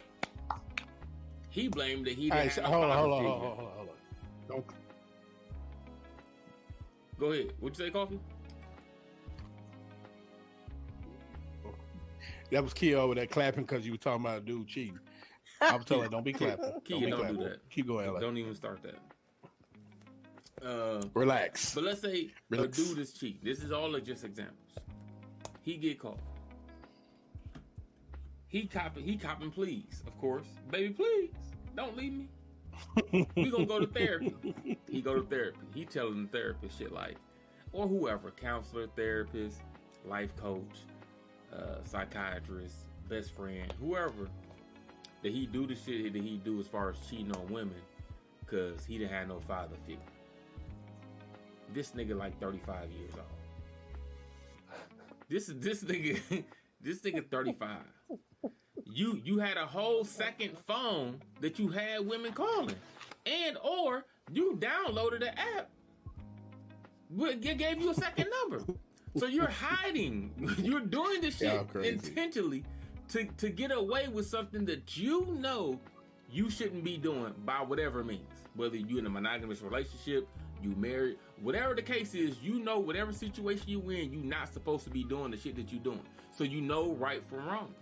He blamed that he didn't have Hold a father figure. on. Don't. Go ahead. What'd you say, Coffee? That was Kia over there clapping because you were talking about a dude cheating. I was telling her, don't be clapping. Kia, don't do that. Keep going, Alex. Don't even start that. Relax. But let's say Relax. a dude is cheating. This is all just examples. He get caught. He copping pleas, of course. Baby, please, don't leave me. We gonna go to therapy. He go to therapy. He telling the therapist shit like, or whoever, counselor, therapist, life coach, psychiatrist, best friend, whoever, that he do the shit that he do as far as cheating on women because he didn't have no father figure. This nigga like 35 years old. This nigga 35. you had a whole second phone that you had women calling, and or you downloaded the app, but it gave you a second number. So you're hiding. You're doing this shit intentionally to get away with something that you know you shouldn't be doing by whatever means. Whether you're in a monogamous relationship, you married, whatever the case is, you know whatever situation you're in, you're not supposed to be doing the shit that you're doing. So you know right from wrong.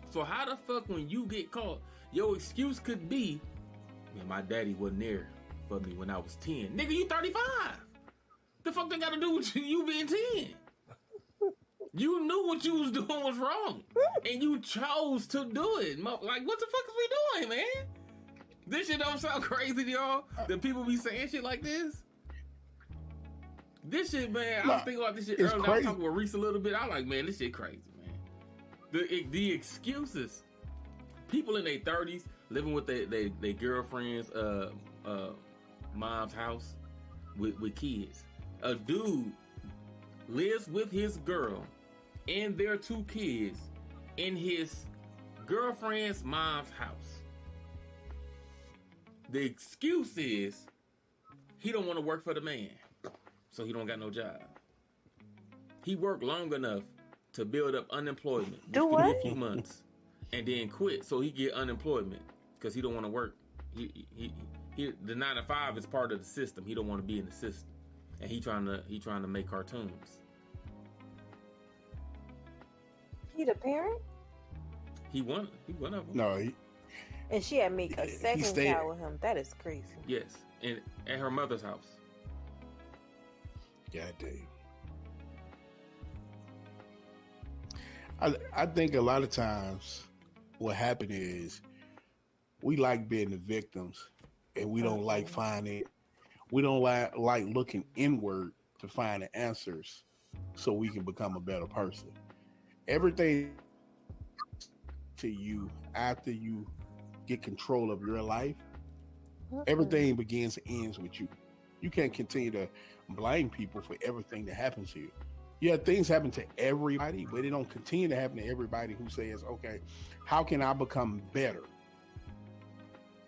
So how the fuck when you get caught, your excuse could be, man, my daddy wasn't there for me when I was 10. Nigga, you 35. The fuck they got to do with you being 10? You knew what you was doing was wrong, and you chose to do it. Like, what the fuck is we doing, man? This shit don't sound crazy to y'all? That people be saying shit like this? This shit, man, I was thinking about this shit earlier. I was talking with Reese a little bit. I was like, man, this shit crazy, man. The excuses. People in their 30s living with their girlfriend's mom's house with kids. A dude lives with his girl and their 2 kids in his girlfriend's mom's house. The excuse is he don't want to work for the man, so he don't got no job. He worked long enough to build up unemployment, which could be a few months, and then quit so he get unemployment because he don't want to work. He the 9 to 5 is part of the system. He don't want to be in the system, and he trying to make cartoons. He the parent? He one of them. No, and she had make a second child with him. That is crazy. Yes, and at her mother's house. God damn. I think a lot of times what happened is we like being the victims, and we don't like we don't like looking inward to find the answers so we can become a better person. Everything to you after you get control of your life, everything begins and ends with you. You can't continue to blame people for everything that happens to you. Yeah, things happen to everybody, but it don't continue to happen to everybody who says, okay, how can I become better?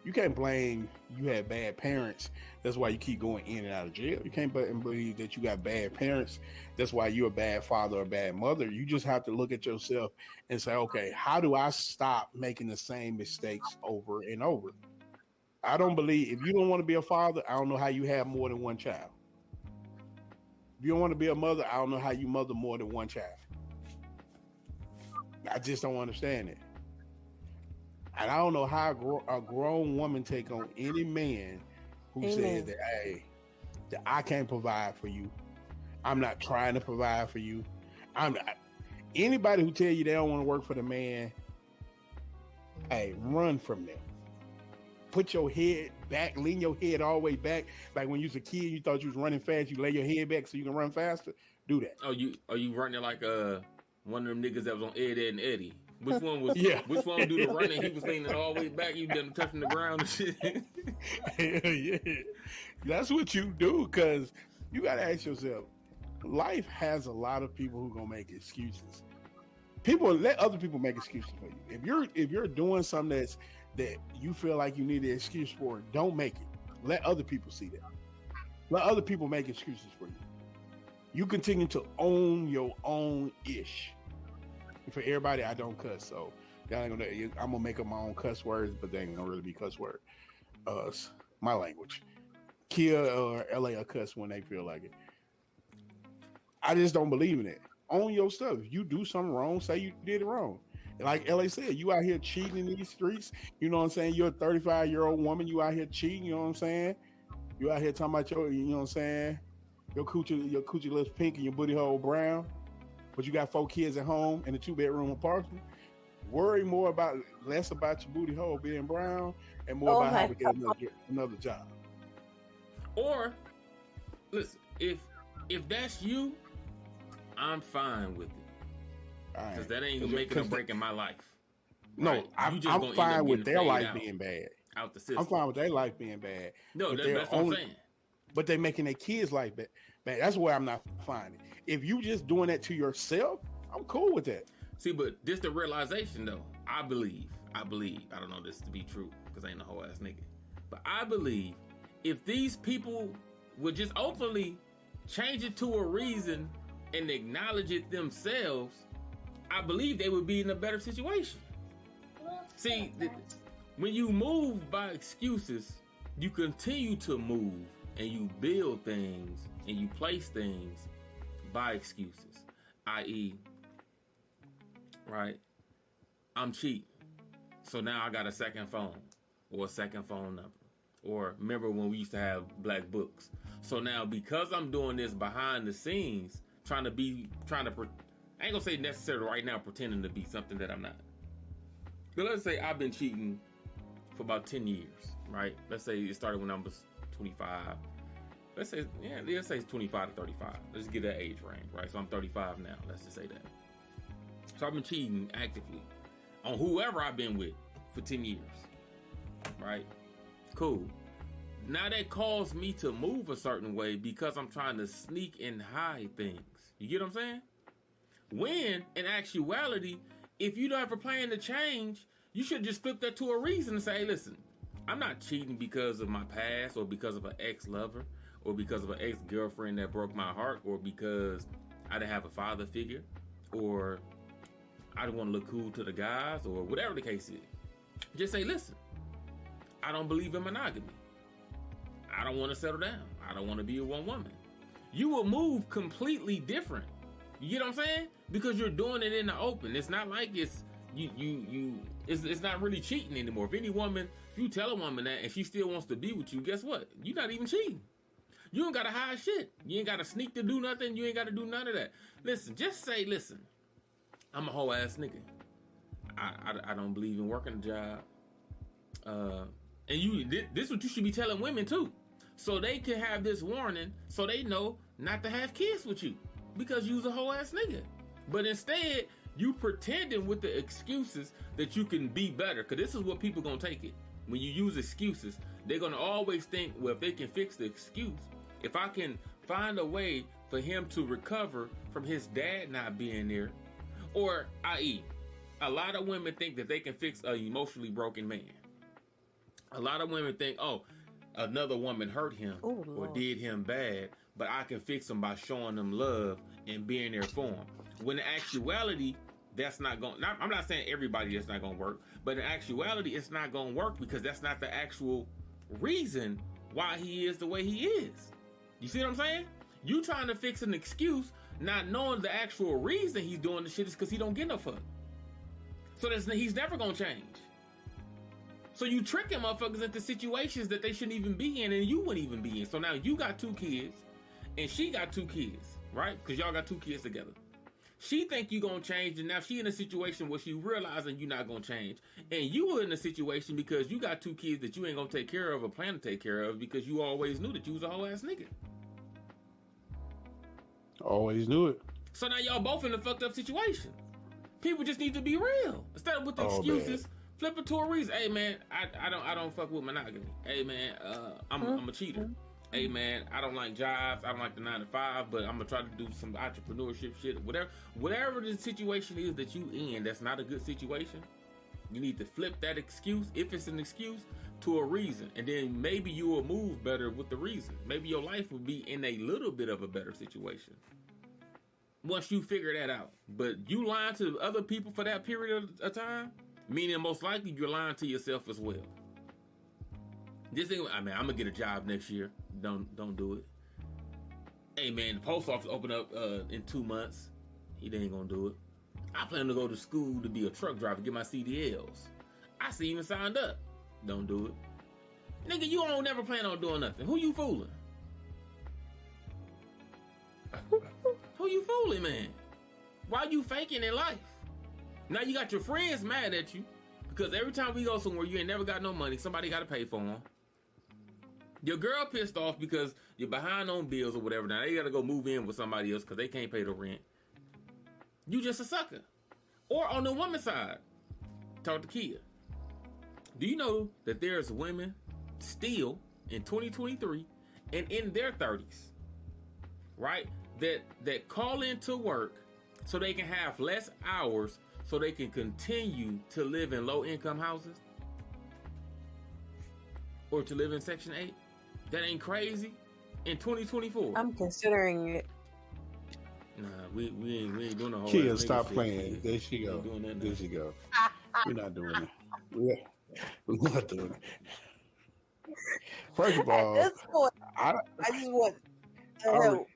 You can't blame you had bad parents. That's why you keep going in and out of jail. You can't believe that you got bad parents. That's why you're a bad father or a bad mother. You just have to look at yourself and say, okay, how do I stop making the same mistakes over and over? I don't believe, if you don't want to be a father, I don't know how you have more than one child. If you don't want to be a mother, I don't know how you mother more than one child. I just don't understand it. And I don't know how a grown woman take on any man who says that, hey, that I can't provide for you. I'm not trying to provide for you. I'm not. Anybody who tell you they don't want to work for the man, hey, run from them. Put your head back, lean your head all the way back. Like when you was a kid, you thought you was running fast. You lay your head back so you can run faster. Do that. Oh, you running like one of them niggas that was on Ed, Ed and Eddie. Which one was? Which one do the running? He was leaning all the way back. You done touching the ground and shit. Yeah, that's what you do, because you gotta ask yourself. Life has a lot of people who gonna make excuses. People let other people make excuses for you. If you're doing something that you feel like you need an excuse for, don't make it. Let other people see that. Let other people make excuses for you. You continue to own your own ish. For everybody, I don't cuss, so I'm gonna make up my own cuss words, but they ain't gonna really be cuss words. My language. Kia or LA will cuss when they feel like it. I just don't believe in it. Own your stuff. If you do something wrong, say you did it wrong. Like LA said, you out here cheating in these streets. You know what I'm saying? You're a 35-year-old woman. You out here cheating. You know what I'm saying? You out here talking about you know what I'm saying? Your coochie lips pink and your booty hole brown. But you got 4 kids at home in a 2-bedroom apartment. Worry less about your booty hole being brown and more about how to get another job. Or, listen, if that's you, I'm fine with it. Because that ain't gonna make it or break in my life. No, right? I'm fine with their life being bad. Out the system. I'm fine with their life being bad. No, that's what I'm saying. But they're making their kids' life bad. That's where I'm not finding. If you just doing that to yourself, I'm cool with that. See, but this the realization though. I believe, I don't know this to be true because I ain't a whole ass nigga, but I believe if these people would just openly change it to a reason and acknowledge it themselves, I believe they would be in a better situation. See, when you move by excuses, you continue to move and you build things and you place things by excuses, i.e., right? I'm cheap, so now I got a second phone or a second phone number. Or remember when we used to have black books? So now because I'm doing this behind the scenes, I ain't gonna say necessarily right now pretending to be something that I'm not. But let's say I've been cheating for about 10 years, right? Let's say it started when I was 25. Let's say it's 25 to 35. Let's get that age range, right? So I'm 35 now. Let's just say that. So I've been cheating actively on whoever I've been with for 10 years, right? Cool. Now that caused me to move a certain way because I'm trying to sneak and hide things. You get what I'm saying? When, in actuality, if you don't have a plan to change, you should just flip that to a reason and say, hey, listen, I'm not cheating because of my past or because of an ex-lover or because of an ex-girlfriend that broke my heart or because I didn't have a father figure or I didn't want to look cool to the guys or whatever the case is. Just say, listen, I don't believe in monogamy. I don't want to settle down. I don't want to be with one woman. You will move completely different. You get what I'm saying? Because you're doing it in the open. It's not like it's not really cheating anymore. If you tell a woman that and she still wants to be with you, guess what? You're not even cheating. You ain't got to hide shit. You ain't got to sneak to do nothing. You ain't got to do none of that. Listen, just say, listen, I'm a whole ass nigga. I don't believe in working a job. And this is what you should be telling women too. So they can have this warning so they know not to have kids with you because you's a whole ass nigga. But instead, you pretending with the excuses that you can be better. Because this is what people gonna take it. When you use excuses, they're gonna always think, well, if they can fix the excuse, if I can find a way for him to recover from his dad not being there, or i.e., a lot of women think that they can fix an emotionally broken man. A lot of women think, oh, another woman hurt him or did him bad, but I can fix him by showing them love and being there for him. When in actuality, that's not going. I'm not saying everybody that's not going to work, but in actuality, it's not going to work because that's not the actual reason why he is the way he is. You see what I'm saying? You trying to fix an excuse, not knowing the actual reason he's doing the shit is because he don't get no fuck. So he's never going to change. So you tricking motherfuckers into situations that they shouldn't even be in and you wouldn't even be in. So now you got 2 kids and she got 2 kids, right? Because y'all got 2 kids together. She think you gonna change and now she in a situation where she realizing you not gonna change. And you were in a situation because you got 2 kids that you ain't gonna take care of or plan to take care of because you always knew that you was a whole ass nigga. Always knew it. So now y'all both in a fucked up situation. People just need to be real. Instead of with the excuses. Man. Flip it to a reason. Hey man, I don't fuck with monogamy. Hey man, I'm a cheater. Hey man, I don't like jobs. I don't like the 9 to 5, but I'm gonna try to do some entrepreneurship shit. Whatever the situation is that you in, that's not a good situation. You need to flip that excuse, if it's an excuse, to a reason, and then maybe you will move better with the reason. Maybe your life will be in a little bit of a better situation once you figure that out. But you lying to other people for that period of time. Meaning, most likely, you're lying to yourself as well. This thing, I'm gonna get a job next year. Don't do it. Hey man, the post office open up in 2 months. He ain't gonna do it. I plan to go to school to be a truck driver, get my CDLs. I see even signed up. Don't do it. Nigga, you don't never plan on doing nothing. Who you fooling? Who you fooling, man? Why you faking in life? Now you got your friends mad at you because every time we go somewhere, you ain't never got no money. Somebody got to pay for them. Your girl pissed off because you're behind on bills or whatever. Now they got to go move in with somebody else because they can't pay the rent. You just a sucker. Or on the woman's side, talk to Kia. Do you know that there's women still in 2023 and in their 30s, right? That call into work so they can have less hours so they can continue to live in low-income houses or to live in Section 8? That ain't crazy in 2024. I'm considering it. Nah, we ain't doing a whole. Kia, stop playing. There she go. There she go. We're not doing it. We're not doing it. First of all, at this point, I just want to help.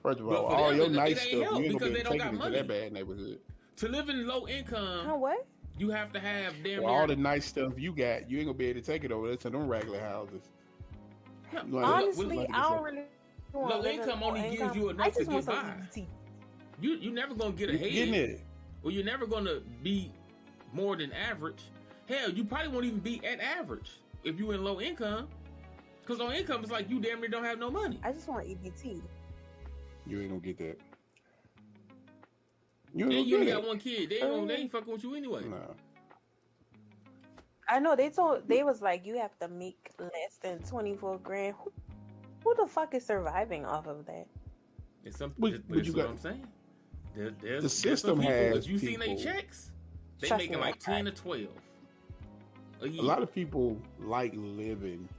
First of all your nice stuff, you ain't gonna be taking it to that bad neighborhood. To live in low income, what? You have to have damn all the nice stuff you got. You ain't gonna be able to take it over there to them regular houses. Honestly, I don't really. Low income only gives you enough to get by. You never gonna get ahead. Well, you're never gonna be more than average. Hell, you probably won't even be at average if you in low income. Because low income is like you damn near don't have no money. I just want EBT. You ain't gonna get that. You only got one kid. They ain't fucking with you anyway. Nah. I know they was like you have to make less than 24 grand. Who the fuck is surviving off of that? It's something. But you what I'm saying. The system has. If you seen their checks, they making like 10 to 12. A lot of people like living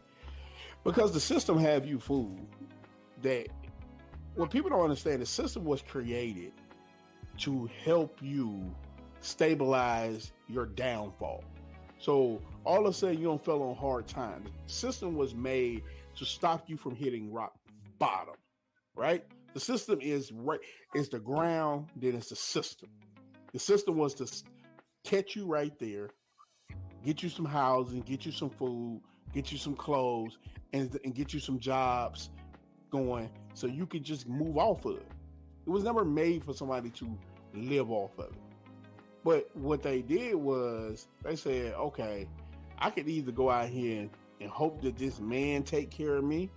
because the system have you fooled. That what people don't understand, the system was created to help you stabilize your downfall. So all of a sudden you don't feel on hard times. The system was made to stop you from hitting rock bottom, right? The system is the ground, then it's the system. The system was to catch you right there, get you some housing, get you some food, get you some clothes, and get you some jobs going so you could just move off of it. It was never made for somebody to live off of it. But what they did was they said, okay, I could either go out here and hope that this man take care of me.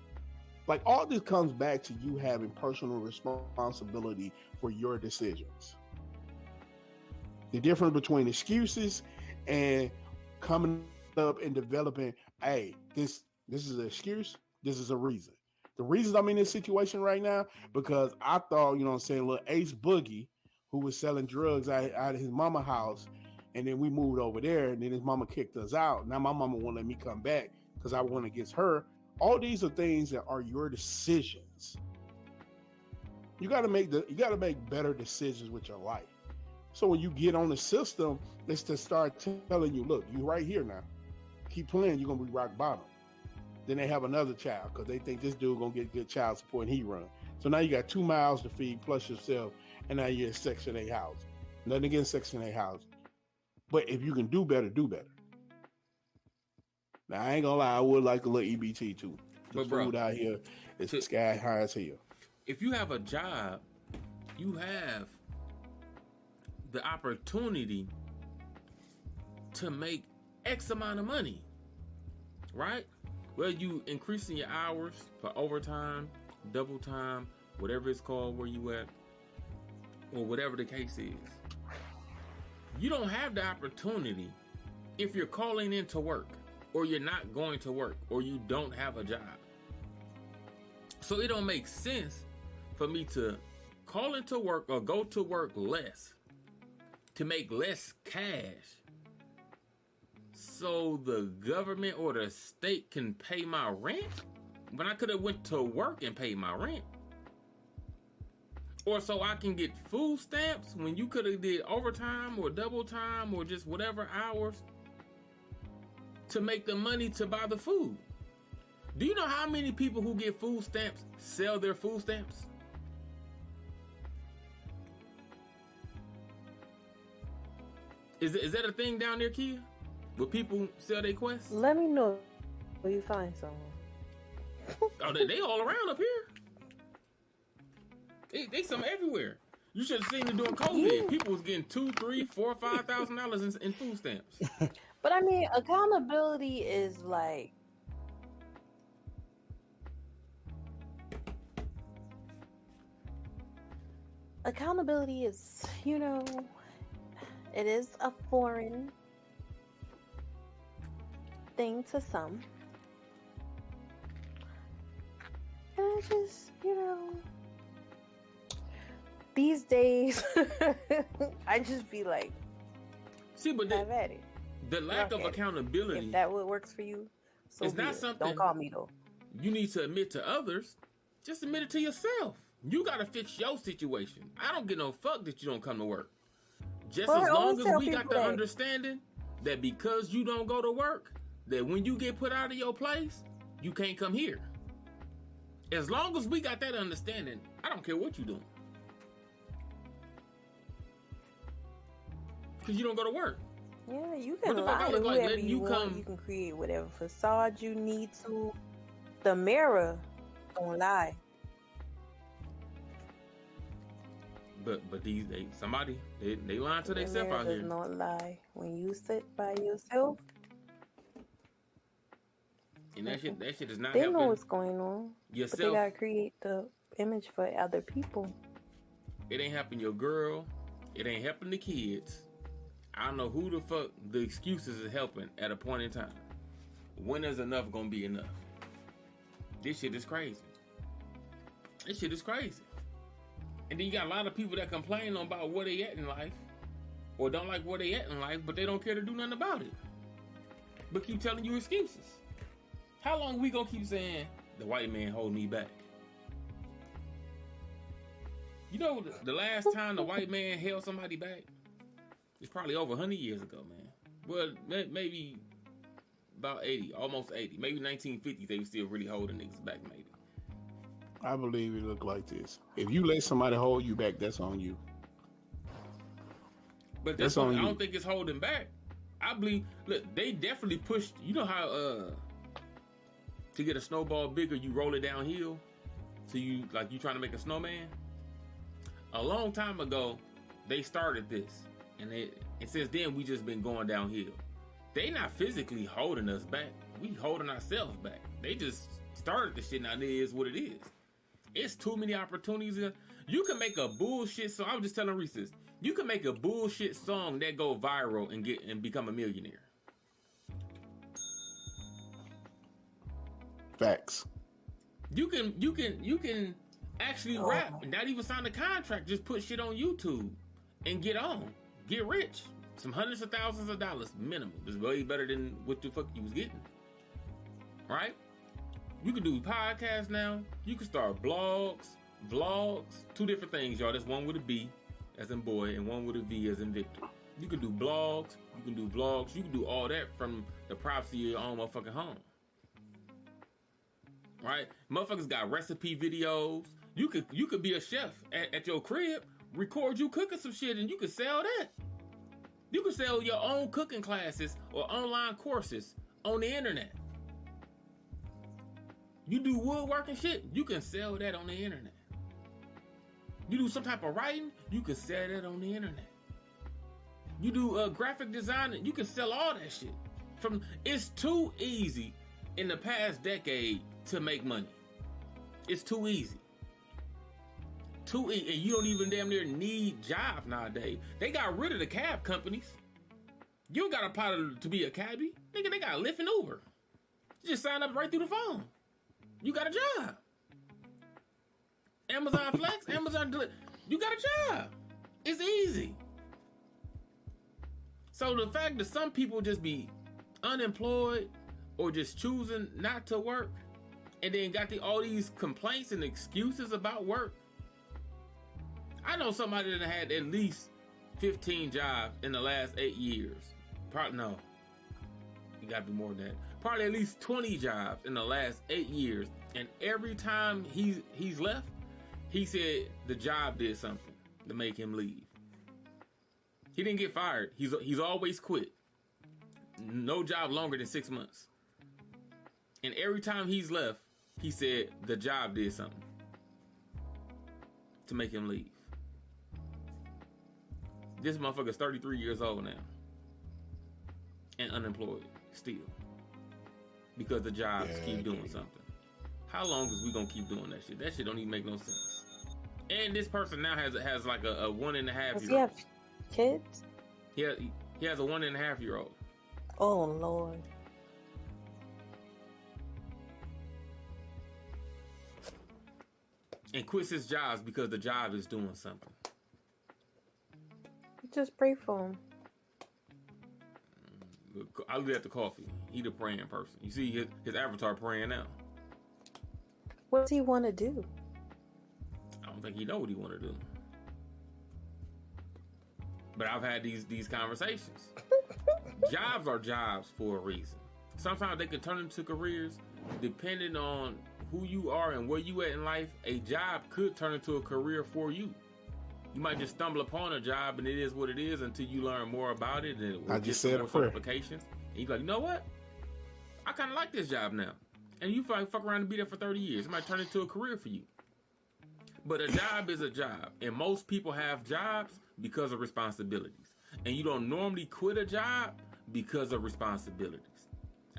Like all this comes back to you having personal responsibility for your decisions. The difference between excuses and coming up and developing, hey, this is an excuse, this is a reason. The reason I'm in this situation right now, because I thought, you know what I'm saying, little Ace Boogie, who was selling drugs out of his mama house, and then we moved over there, and then his mama kicked us out. Now my mama won't let me come back because I went against her. All these are things that are your decisions. You got to make better decisions with your life. So when you get on the system, it's to start telling you, look, you right here now. Keep playing, you're gonna be rock bottom. Then they have another child because they think this dude gonna get good child support and he run. So now you got 2 miles to feed plus yourself, and now you're in Section 8 housing. Nothing against Section 8 housing. But if you can do better, do better. Now, I ain't gonna lie, I would like a little EBT too. The food out here is sky high as hell. If you have a job, you have the opportunity to make X amount of money, right? Well, you increasing your hours for overtime, double time, whatever it's called where you at, or whatever the case is. You don't have the opportunity if you're calling in to work, or you're not going to work, or you don't have a job. So it don't make sense for me to call into work or go to work less to make less cash so the government or the state can pay my rent when I could have went to work and paid my rent. Or so I can get food stamps when you could have did overtime or double time or just whatever hours to make the money to buy the food. Do you know how many people who get food stamps sell their food stamps? Is that a thing down there, Kia? Where people sell their quests? Let me know where you find someone. Oh, they all around up here. They some everywhere. You should have seen it during COVID. Yeah. People was getting $2,000, $3,000, $4,000, $5,000 in food stamps. But I mean, accountability is like, accountability is, you know, it is a foreign thing to some. And I just, you know, these days, I just be like, see, but have at it. the lack of accountability. If that what works for you, so it's not something. Don't call me though. You need to admit to others. Just admit it to yourself. You gotta fix your situation. I don't give no fuck that you don't come to work. Just as long as we got the understanding that because you don't go to work, that when you get put out of your place, you can't come here. As long as we got that understanding, I don't care what you're doing. Because you don't go to work. Yeah, you can lie to whoever you want. You can create whatever facade you need to. The mirror don't lie. But these somebody lying to themselves out here. Does not lie. When you sit by yourself, and that shit is not. They know what's going on. Yourself. But they gotta create the image for other people. It ain't helping your girl. It ain't helping the kids. I don't know who the fuck the excuses is helping at a point in time. When is enough gonna be enough? This shit is crazy. This shit is crazy. And then you got a lot of people that complain about where they at in life, or don't like where they at in life, but they don't care to do nothing about it. But keep telling you excuses. How long we gonna keep saying the white man hold me back? You know, the last time the white man held somebody back, it's probably over 100 years ago, man. Well, maybe about 80, almost 80. Maybe 1950s, they were still really holding niggas back, maybe. I believe it look like this. If you let somebody hold you back, that's on you. But that's on you. I don't think it's holding back. I believe, look, they definitely pushed, you know how to get a snowball bigger, you roll it downhill? So you trying to make a snowman? A long time ago, they started this. And since then, we just been going downhill. They not physically holding us back. We holding ourselves back. They just started the shit, now it is what it is. It's too many opportunities. You can make a bullshit song. I was just telling Reese this. You can make a bullshit song that go viral and become a millionaire. Facts. You can actually rap and not even sign a contract. Just put shit on YouTube and get rich. Some hundreds of thousands of dollars minimum. It's way better than what the fuck you was getting. Right? You can do podcasts now. You can start blogs. Two different things, y'all. There's one with a B, as in boy, and one with a V, as in Victor. You can do blogs. You can do vlogs. You can do all that from the privacy of your own motherfucking home. Right? Motherfuckers got recipe videos. You could be a chef at your crib, record you cooking some shit, and you can sell that. You can sell your own cooking classes or online courses on the internet. You do woodworking shit, you can sell that on the internet. You do some type of writing, you can sell that on the internet. You do graphic design, you can sell all that shit. It's too easy in the past decade to make money. It's too easy. And you don't even damn near need jobs nowadays. They got rid of the cab companies. You don't got to apply to be a cabbie. Nigga, they got Lyft and Uber. You just sign up right through the phone. You got a job. Amazon Flex, Amazon Delivery. You got a job. It's easy. So the fact that some people just be unemployed or just choosing not to work and then got all these complaints and excuses about work. I know somebody that had at least 15 jobs in the last 8 years. Probably, no. You gotta be more than that. Probably at least 20 jobs in the last 8 years. And every time he's left, he said the job did something to make him leave. He didn't get fired. He's always quit. No job longer than 6 months. And every time he's left, he said the job did something to make him leave. This motherfucker's 33 years old now. And unemployed still. Because the jobs keep doing something. How long is we gonna keep doing that shit? That shit don't even make no sense. And this person now has like a 1.5 year old. Does he have kids? He has a 1.5 year old. Oh Lord. and quits his jobs because the job is doing something. Just pray for him. I leave at the coffee. He the praying person. You see his avatar praying now. What does he want to do? I don't think he know what he want to do. But I've had these conversations. Jobs are jobs for a reason. Sometimes they can turn into careers depending on who you are and where you at in life. A job could turn into a career for you. You might just stumble upon a job and it is what it is until you learn more about it and I just said more certifications. And you're like, you know what? I kind of like this job now. And you fuck around and be there for 30 years. It might turn into a career for you. But a job is a job. And most people have jobs because of responsibilities. And you don't normally quit a job because of responsibilities.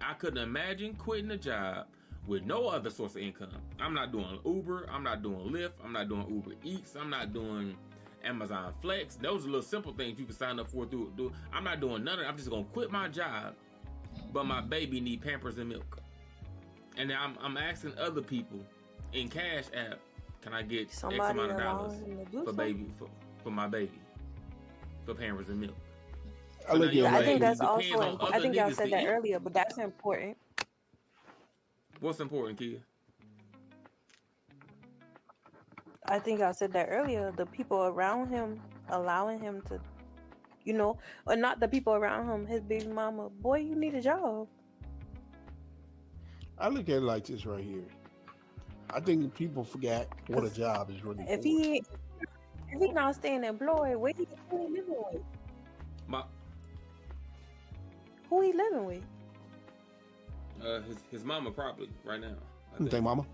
I couldn't imagine quitting a job with no other source of income. I'm not doing Uber. I'm not doing Lyft. I'm not doing Uber Eats. I'm not doing Amazon Flex. Those are little simple things you can sign up for. I'm not doing none of it. I'm just going to quit my job. But my baby need Pampers and milk. And then I'm asking other people in Cash App, can I get X amount of dollars for my baby for Pampers and milk? I think that's also. I think y'all said that earlier, but that's important. What's important, Kia? I think I said that earlier. The people around him allowing him to, or not the people around him. His baby mama, boy, you need a job. I look at it like this right here. I think people forget what a job is really if for. If he not staying employed, who he living with? Who he living with? His mama probably right now. You think mama?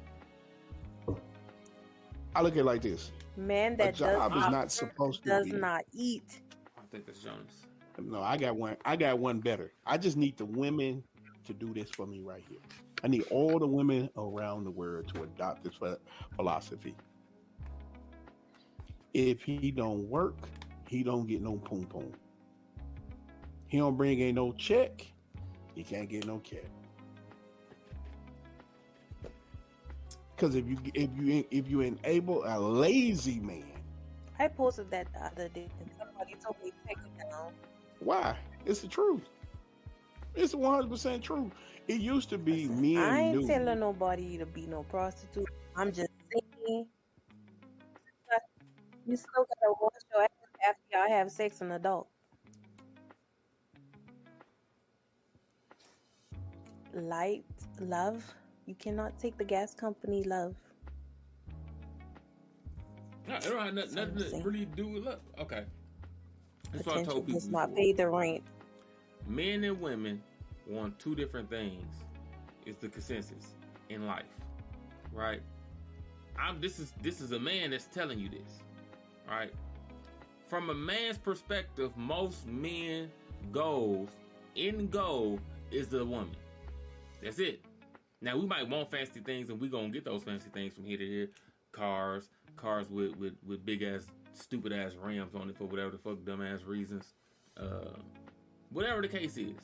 I look at it like this. Man that a job is not supposed to does not eat. I think that's Jonas. No, I got one. I got one better. I just need the women to do this for me right here. I need all the women around the world to adopt this philosophy. If he don't work, he don't get no poom poom. He don't bring in no check, he can't get no cat. Because if you enable a lazy man, I posted that the other day and somebody told me to take it down. Why? It's the truth. It's 100% true. It used to be men. I ain't telling nobody to be no prostitute. I'm just saying, you still gotta wash your ass after y'all have sex an adult. Light, love. You cannot take the gas company love. No, it don't have nothing to really do with love. Okay. That's what I told people. Does not pay the rent. Men and women want two different things. It's the consensus in life, right? This is a man that's telling you this, right? From a man's perspective, most men end goal is the woman. That's it. Now we might want fancy things, and we gonna get those fancy things from here to here. Cars with big ass, stupid ass rims on it for whatever the fuck dumb ass reasons. Whatever the case is.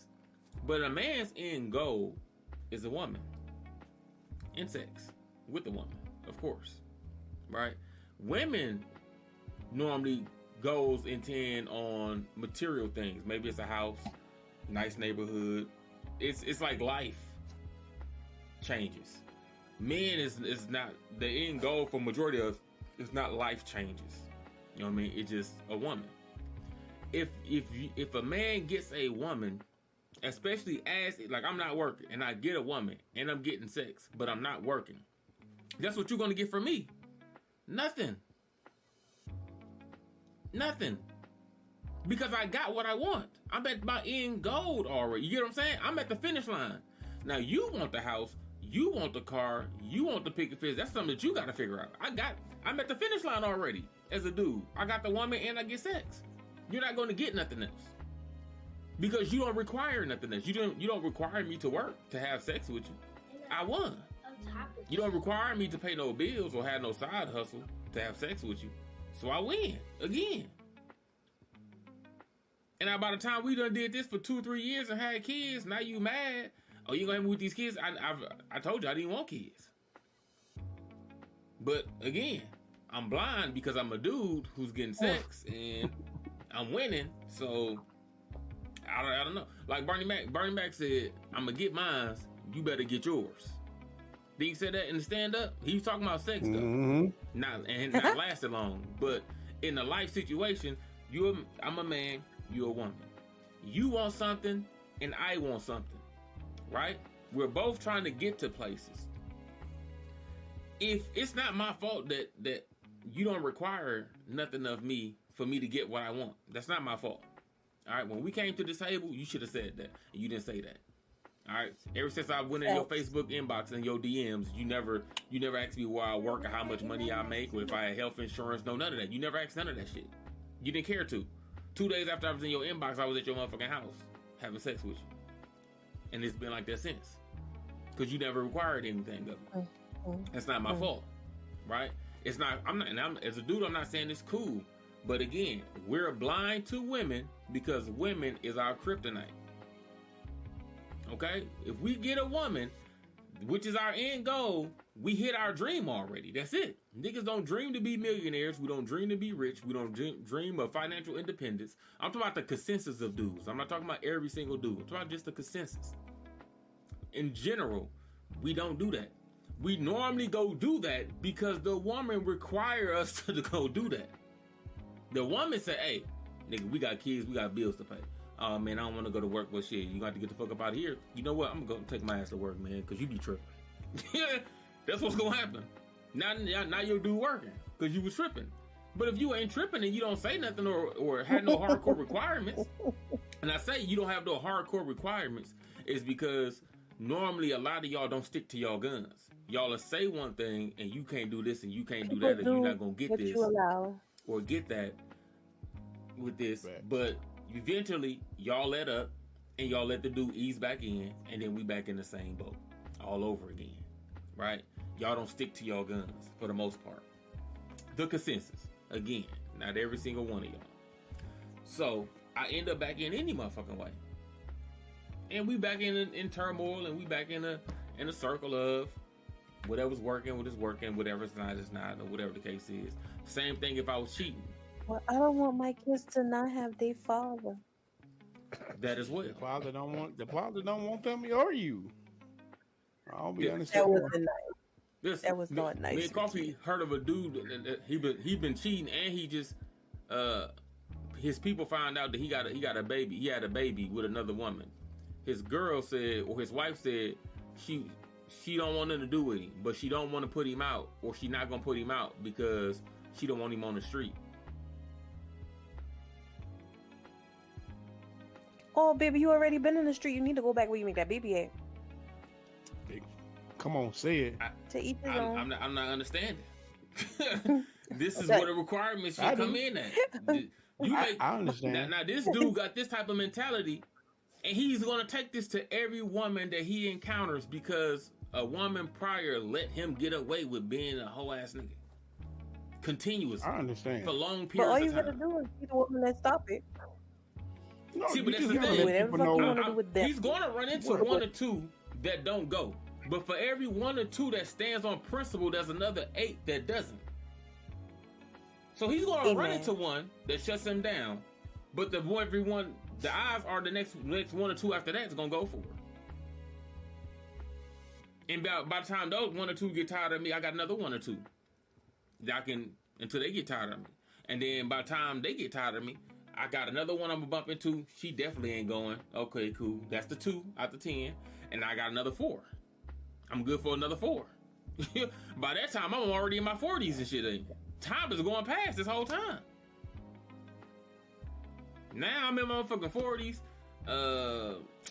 But a man's end goal is a woman. In sex. With a woman, of course. Right? Women normally goals intend on material things. Maybe it's a house, nice neighborhood. It's like life changes. Men is not the end goal for majority of us. It's not life changes. You know what I mean? It's just a woman. If a man gets a woman, especially as like I'm not working and I get a woman and I'm getting sex, but I'm not working, guess what you're gonna get from me? Nothing. Because I got what I want. I'm at my end goal already. You get what I'm saying? I'm at the finish line. Now you want the house, you want the car, you want the picket fence. That's something that you got to figure out. I'm at the finish line already as a dude. I got the woman and I get sex. You're not going to get nothing else because you don't require nothing else. You don't require me to work to have sex with you. I won. You don't require me to pay no bills or have no side hustle to have sex with you. So I win again. And now by the time we done did this for 2-3 years and had kids, now you mad? Oh, you gonna have me with these kids? I told you I didn't want kids. But again, I'm blind because I'm a dude who's getting sex and I'm winning. So I don't know. Like Bernie Mac said, I'm gonna get mine. You better get yours. Did he say that in the stand up? He was talking about sex though. Mm-hmm. Not lasted long. But in a life situation, I'm a man, you're a woman. You want something and I want something. Right? We're both trying to get to places. If it's not my fault that you don't require nothing of me for me to get what I want. That's not my fault. All right, when we came to this table, you should have said that, and you didn't say that. All right, ever since I went in your Facebook inbox and your DMs, you never asked me where I work or how much money I make or if I had health insurance. No, none of that. You never asked none of that shit. You didn't care to. 2 days after I was in your inbox, I was at your motherfucking house having sex with you, and it's been like that since. Because you never required anything of me. It's not my fault, right? It's not. As a dude, I'm not saying it's cool, but again, we're blind to women because women is our kryptonite. Okay, if we get a woman, which is our end goal, we hit our dream already. That's it. Niggas don't dream to be millionaires. We don't dream to be rich. We don't dream of financial independence. I'm talking about the consensus of dudes. I'm not talking about every single dude. I'm talking about just the consensus. In general, we don't do that. We normally go do that because the woman require us to go do that. The woman say, hey, nigga, we got kids, we got bills to pay. Oh, man, I don't want to go to work. Well, shit, you got to get the fuck up out of here. You know what? I'm going to go take my ass to work, man, because you be tripping. That's what's going to happen. Now your dude working because you was tripping. But if you ain't tripping and you don't say nothing or had no hardcore requirements, and I say you don't have no hardcore requirements, is because normally a lot of y'all don't stick to y'all guns. Y'all will say one thing and you can't do this and you can't do that and you're not going to get this or get that with this. Right. But eventually y'all let up and y'all let the dude ease back in and then we back in the same boat all over again. Right? Y'all don't stick to y'all guns for the most part. The consensus. Again, not every single one of y'all. So I end up back in any motherfucking way. And we back in turmoil and we back in a circle of whatever's working, what is working, whatever's not is not, or whatever the case is. Same thing if I was cheating. Well, I don't want my kids to not have their father. That as well. The father don't want them or you. I'll be honest. That wasn't nice. That was not nice. Me and Coffee heard of a dude that he been cheating and he just his people found out that he got a baby. He had a baby with another woman. His girl said, or his wife said, she don't want nothing to do with him, but she don't want to put him out, or she not gonna put him out because she don't want him on the street. Oh, baby, you already been in the street. You need to go back where you make that baby at. Come on, say it. To each his own. I'm not understanding. This is where the requirements should come in at. I understand. Now this dude got this type of mentality, and he's gonna take this to every woman that he encounters because a woman prior let him get away with being a whole ass nigga. Continuously. I understand. For long periods of time. But all you gotta do is be the woman that stop it. No, see, but that's the thing. He's gonna run into one or two that don't go. But for every one or two that stands on principle, there's another 8 that doesn't. So he's gonna run into one that shuts him down. But the eyes are the next 1 or 2 after that is gonna go for it. And by the time those 1 or 2 get tired of me, I got another 1 or 2 that I can until they get tired of me. And then by the time they get tired of me, I got another one I'm gonna bump into. She definitely ain't going. Okay, cool. That's the 2 out the 10, and I got another 4. I'm good for another 4. By that time, I'm already in my 40s and shit. Time is going past this whole time. Now I'm in my motherfucking 40s.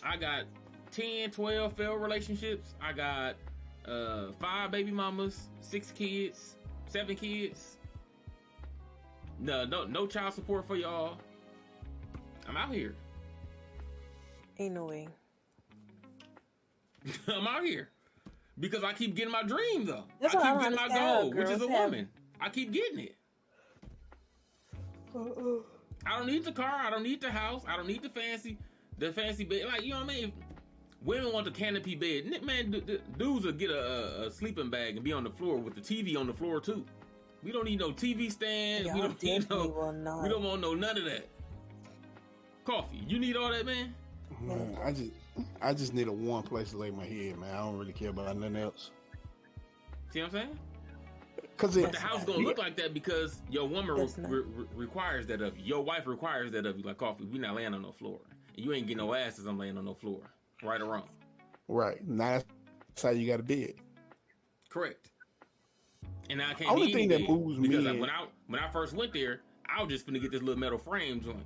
I got 10, 12 failed relationships. I got 5 baby mamas, 6 kids, 7 kids. No child support for y'all. I'm out here. Ain't no way. I'm out here. Because I keep getting my dream, though. That's I keep getting my goal, which is a woman. I keep getting it. I don't need the car. I don't need the house. I don't need the fancy bed. Like, you know what I mean? Women want the canopy bed. Man, dudes will get a sleeping bag and be on the floor with the TV on the floor too. We don't need no TV stand. We don't need no. We don't want none of that. Coffee. You need all that, man. Man, I just need a warm place to lay my head, man. I don't really care about nothing else. See what I'm saying? But the house gonna look like that because your woman requires that of you. Your wife requires that of you. Like, Coffee, we not laying on no floor. And you ain't getting no ass as I'm laying on no floor. Right or wrong? Right. Now that's how you got a bed. Correct. And I can't. Only thing that moves me because when I first went there, I was just finna get this little metal frame joint.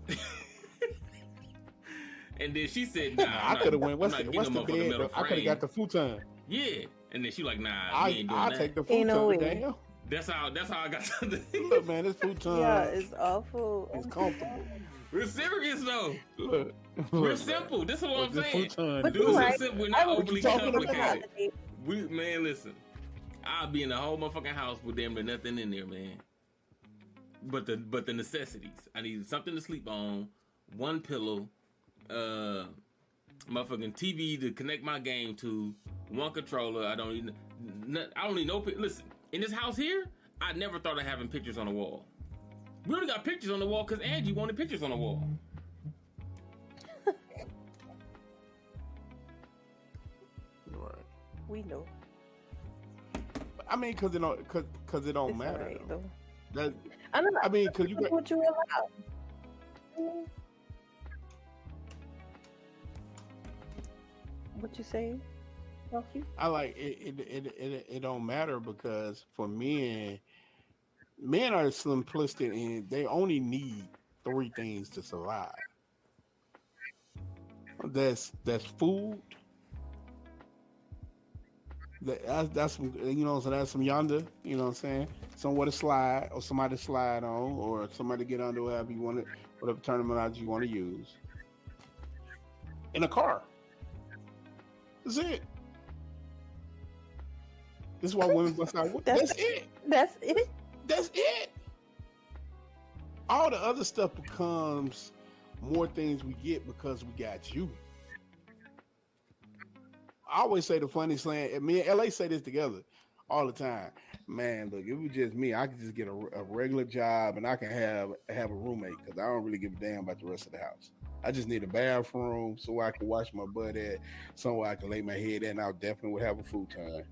And then she said, "Nah, I could have went. What's the bed? I could have got the futon." Yeah. And then she like, "Nah, we ain't doing that." I take the futon. Damn. That's how I got to the. Look, man, this futon. Yeah, it's awful. It's comfortable. We're serious though. Look, we're simple. This is what I'm saying. But dudes right. are simple. We're not overly complicated. About Man, listen. I'll be in the whole motherfucking house with damn nothing in there, man. But the necessities. I need something to sleep on, one pillow, motherfucking TV to connect my game to, one controller. I don't need no. Listen, in this house here, I never thought of having pictures on the wall. We only got pictures on the wall because Angie wanted pictures on the wall. Right. We know. I mean, because it don't matter. Right, though. I mean, because you got what you allow. What you saying? I like it don't matter because for men are simplistic and they only need 3 things to survive. That's food. That's you know, so that's some yonder, you know what I'm saying? Somewhere to slide or somebody to slide on or somebody to get under whatever you want it, whatever terminology you want to use. In a car. That's it. This is why women bust out. That's it. That's it. That's it. All the other stuff becomes more things we get because we got you. I always say the funny slang, and me and LA say this together all the time. Man, look, if it was just me, I could just get a regular job and I can have a roommate because I don't really give a damn about the rest of the house. I just need a bathroom so I can wash my butt at, somewhere I can lay my head in. I definitely would have a futon.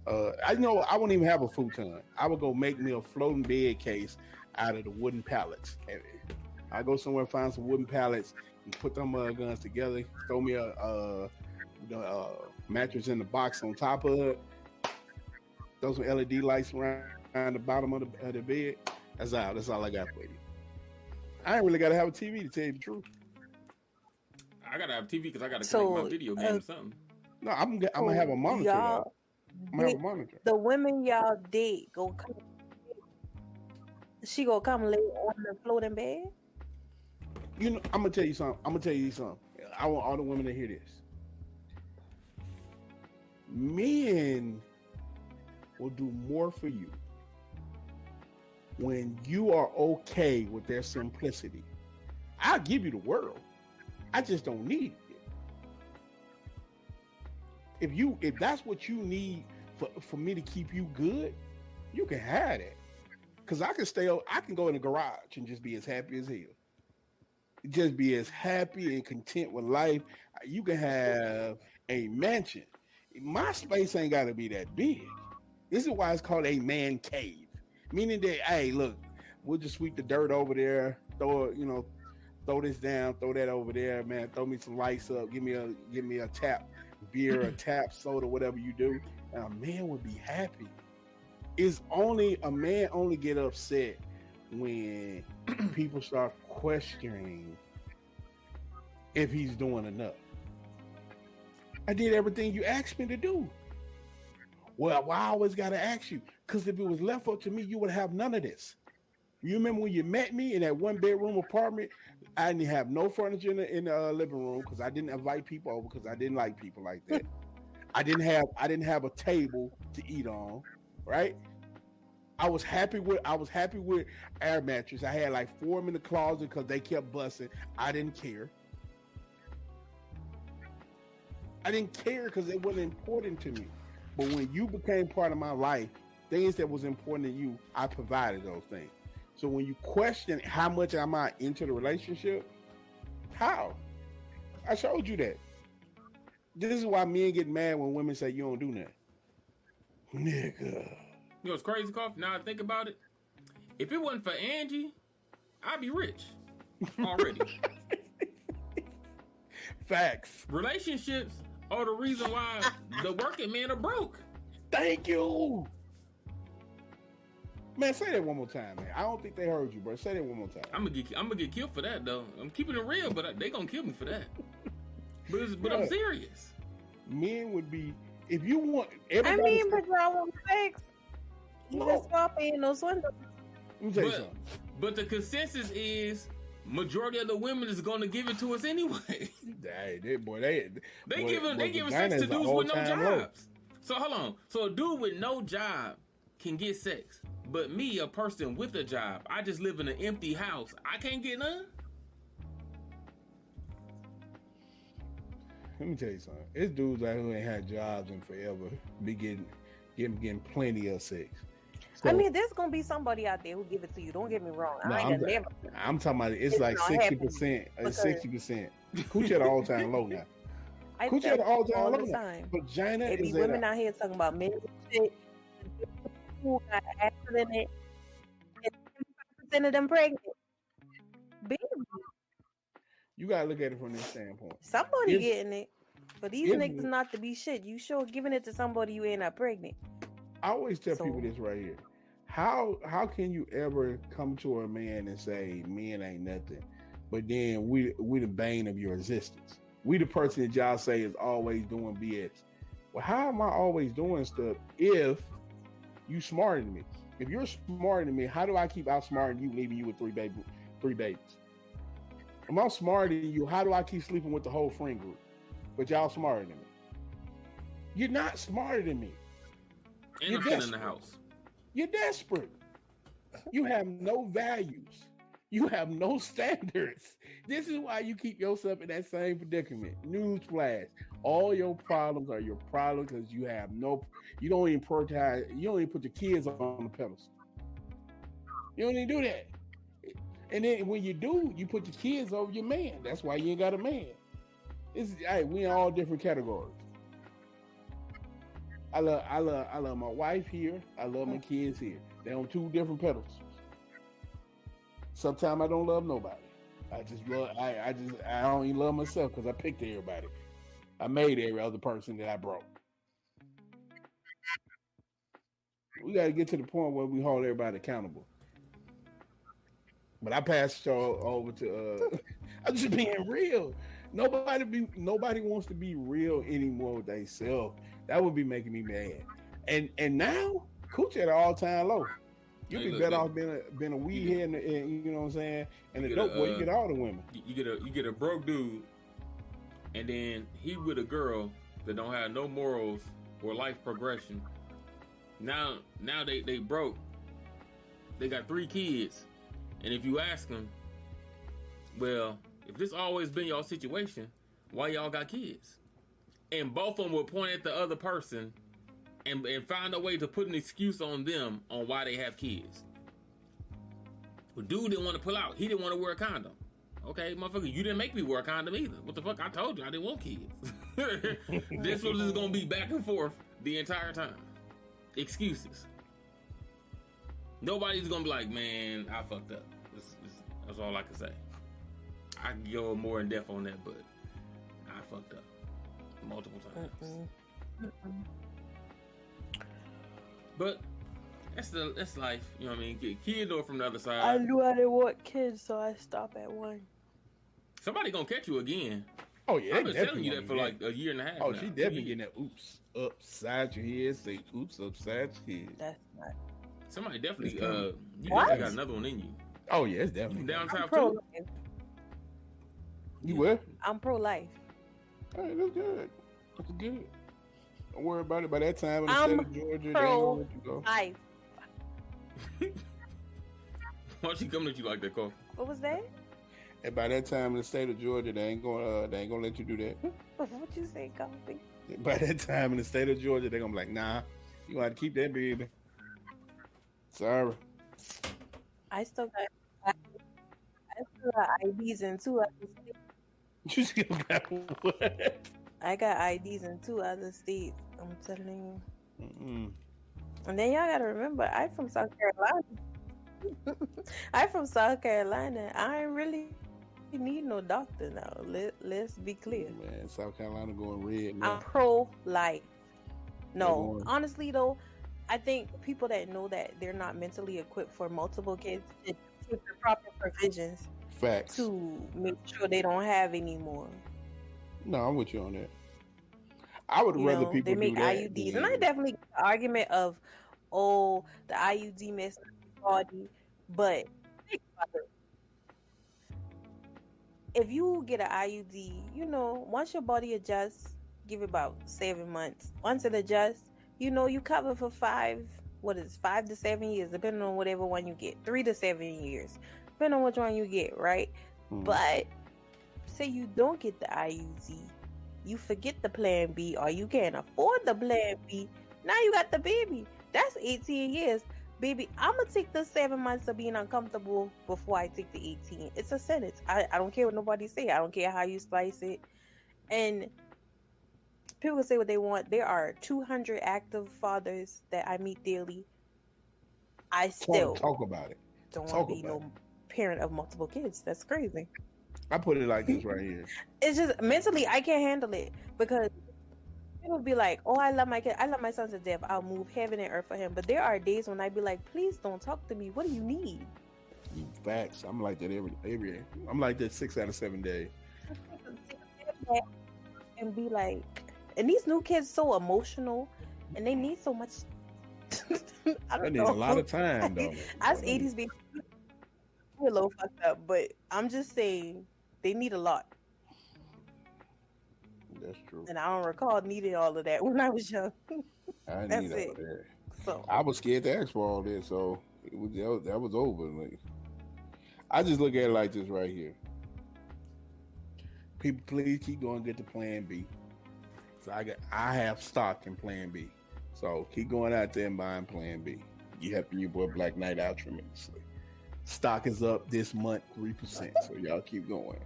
I wouldn't even have a futon. I would go make me a floating bed case out of the wooden pallets. I go somewhere and find some wooden pallets and put them guns together. Throw me a mattress in the box on top of it. Throw some LED lights around the bottom of the bed. That's all I got for you. I ain't really got to have a TV to tell you the truth. I gotta have TV because I gotta connect my video game or something. No, I'm gonna have a monitor. I'm gonna have a monitor. The women y'all date go come. She gonna come lay on the floating bed. You know, I'm gonna tell you something. I want all the women to hear this. Men will do more for you when you are okay with their simplicity. I'll give you the world. I just don't need it. If that's what you need for me to keep you good, you can have it. Cause I can go in the garage and just be as happy as hell. Just be as happy and content with life. You can have a mansion. My space ain't gotta be that big. This is why it's called a man cave. Meaning that, hey, look, we'll just sweep the dirt over there, throw this down, throw that over there, man. Throw me some lights up. Give me a tap beer, a tap soda, whatever you do. And a man would be happy. A man only get upset when people start questioning if he's doing enough. I did everything you asked me to do. Well, why I always got to ask you? Because if it was left up to me, you would have none of this. You remember when you met me in that 1-bedroom apartment? I didn't have no furniture in the living room because I didn't invite people over because I didn't like people like that. I didn't have a table to eat on, right? I was happy with air mattress. I had like 4 of them in the closet because they kept busting. I didn't care. I didn't care because it wasn't important to me. But when you became part of my life, things that was important to you, I provided those things. So when you question how much am I into the relationship, how? I showed you that. This is why men get mad when women say you don't do nothing. Nigga. You know what's crazy, Coffee? Now I think about it. If it wasn't for Angie, I'd be rich already. Facts. Relationships are the reason why the working men are broke. Thank you. Man, say that one more time, man. I don't think they heard you, bro. Say that one more time. I'm gonna get killed for that, though. I'm keeping it real, but they gonna kill me for that. But I'm serious. Men would be, if you want. I mean, but y'all want sex. You just stop paying those windows. Let me tell you something. But the consensus is majority of the women is gonna give it to us anyway. They giving sex to dudes with no jobs. So hold on. So a dude with no job can get sex, but me, a person with a job, I just live in an empty house. I can't get none. Let me tell you something. It's dudes out here who ain't had jobs in forever be getting plenty of sex. So, I mean, there's gonna be somebody out there who give it to you. Don't get me wrong. I'm talking about it's like 60%. 60%. Coochie at an all-time low now. Coochie at an all-time low now. Vagina it be is women out here talking about men and shit. Who got an accident and 50% of them pregnant. Baby. You gotta look at it from this standpoint. Somebody getting it. For these niggas not to be shit, you sure giving it to somebody you ain't not pregnant. I always tell people this right here. How can you ever come to a man and say men ain't nothing, but then we the bane of your existence? We the person that y'all say is always doing BS. Well, how am I always doing stuff if you smarter than me? If you're smarter than me, how do I keep outsmarting you, leaving you with three babies? If I'm smarter than you, how do I keep sleeping with the whole friend group? But y'all smarter than me. You're not smarter than me. And I'm in the house. You're desperate. You have no values. You have no standards. This is why you keep yourself in that same predicament. Newsflash. All your problems are your problems because you don't even prioritize, you don't even put your kids on the pedestal. You don't even do that. And then when you do, you put your kids over your man. That's why you ain't got a man. We in all different categories. I love my wife here. I love my kids here. They're on two different pedestals. Sometimes I don't love nobody. I don't even love myself because I picked everybody. I made every other person that I brought. We got to get to the point where we hold everybody accountable. But I passed y'all over to. I'm just being real. Nobody wants to be real anymore with themselves. That would be making me mad. And now, Coochie at an all-time low. You'd be better off being a weed head, and you know what I'm saying, and a dope boy. You get all the women. You get a broke dude, and then he with a girl that don't have no morals or life progression. Now they broke. They got 3 kids, and if you ask them, well, if this always been y'all situation, why y'all got kids? And both of them will point at the other person and find a way to put an excuse on them on why they have kids. Well, dude didn't want to pull out. He didn't want to wear a condom. Okay, motherfucker, you didn't make me wear a condom either. What the fuck? I told you I didn't want kids. This was just going to be back and forth the entire time. Excuses. Nobody's going to be like, man, I fucked up. That's all I can say. I can go more in depth on that, but I fucked up multiple times. But that's life, you know what I mean? Kids are from the other side. I knew I didn't want kids, so I stopped at 1. Somebody gonna catch you again. Oh yeah, I've been telling you that for like a year and a half. Oh, now. she definitely getting that oops upside your head. Say oops upside your head. That's not. Somebody definitely you definitely got another one in you. Oh yeah, it's definitely down south too. You what? I'm pro-life. All right, that's good. That's good. Don't worry about it. By that time in the state of Georgia, they ain't gonna let you go. Life. Why she coming at you like that, Cole? What was that? And by that time in the state of Georgia, they ain't gonna let you do that. What you say, Coffee? By that time in the state of Georgia, they're gonna be like, nah, you gonna have to keep that baby. Sorry. I still got IDs in 2 other states. You still got what? I got IDs in 2 other states. I'm telling you. Mm-mm. And then y'all gotta remember, I'm from South Carolina. I'm from South Carolina. I ain't really need no doctor now. Let's be clear. Man, South Carolina going red. Man. I'm pro-life. No, honestly though, I think people that know that they're not mentally equipped for multiple kids should take the proper provisions. Facts. To make sure they don't have any more. No, I'm with you on that. I would rather people they make do that IUDs, and I definitely get the argument of, oh, the IUD messes with the body, but think about it. If you get an IUD, once your body adjusts, give it about 7 months. Once it adjusts, you cover for 5 to 7 years, depending on whatever one you get. 3 to 7 years, depending on which one you get, right? But say you don't get the IUD, you forget the plan B, or you can't afford the plan B. Now you got the baby. That's 18 years. Baby, I'm going to take the 7 months of being uncomfortable before I take the 18. It's a sentence. I don't care what nobody say. I don't care how you slice it. And people can say what they want. There are 200 active fathers that I meet daily. I still talk about it. Don't want to be no parent of multiple kids. That's crazy. I put it like this right here. It's just mentally I can't handle it, because people be like, oh, I love my kid. I love my son to death. I'll move heaven and earth for him. But there are days when I be like, please don't talk to me. What do you need? Facts. I'm like that every day. I'm like that 6 out of 7 days. And be like, and these new kids so emotional, and they need so much. I don't know. Need a lot of time, though. Us 80s baby, we're a little fucked up, but I'm just saying they need a lot. That's true. And I don't recall needing all of that when I was young. I That's need all it. that. So I was scared to ask for all this, so that was over. Like, I just look at it like this right here. People, please keep going, get the plan B. So I have stock in plan B. So keep going out there and buying plan B. You helping your boy Black Knight out tremendously. Stock is up this month 3%. So y'all keep going.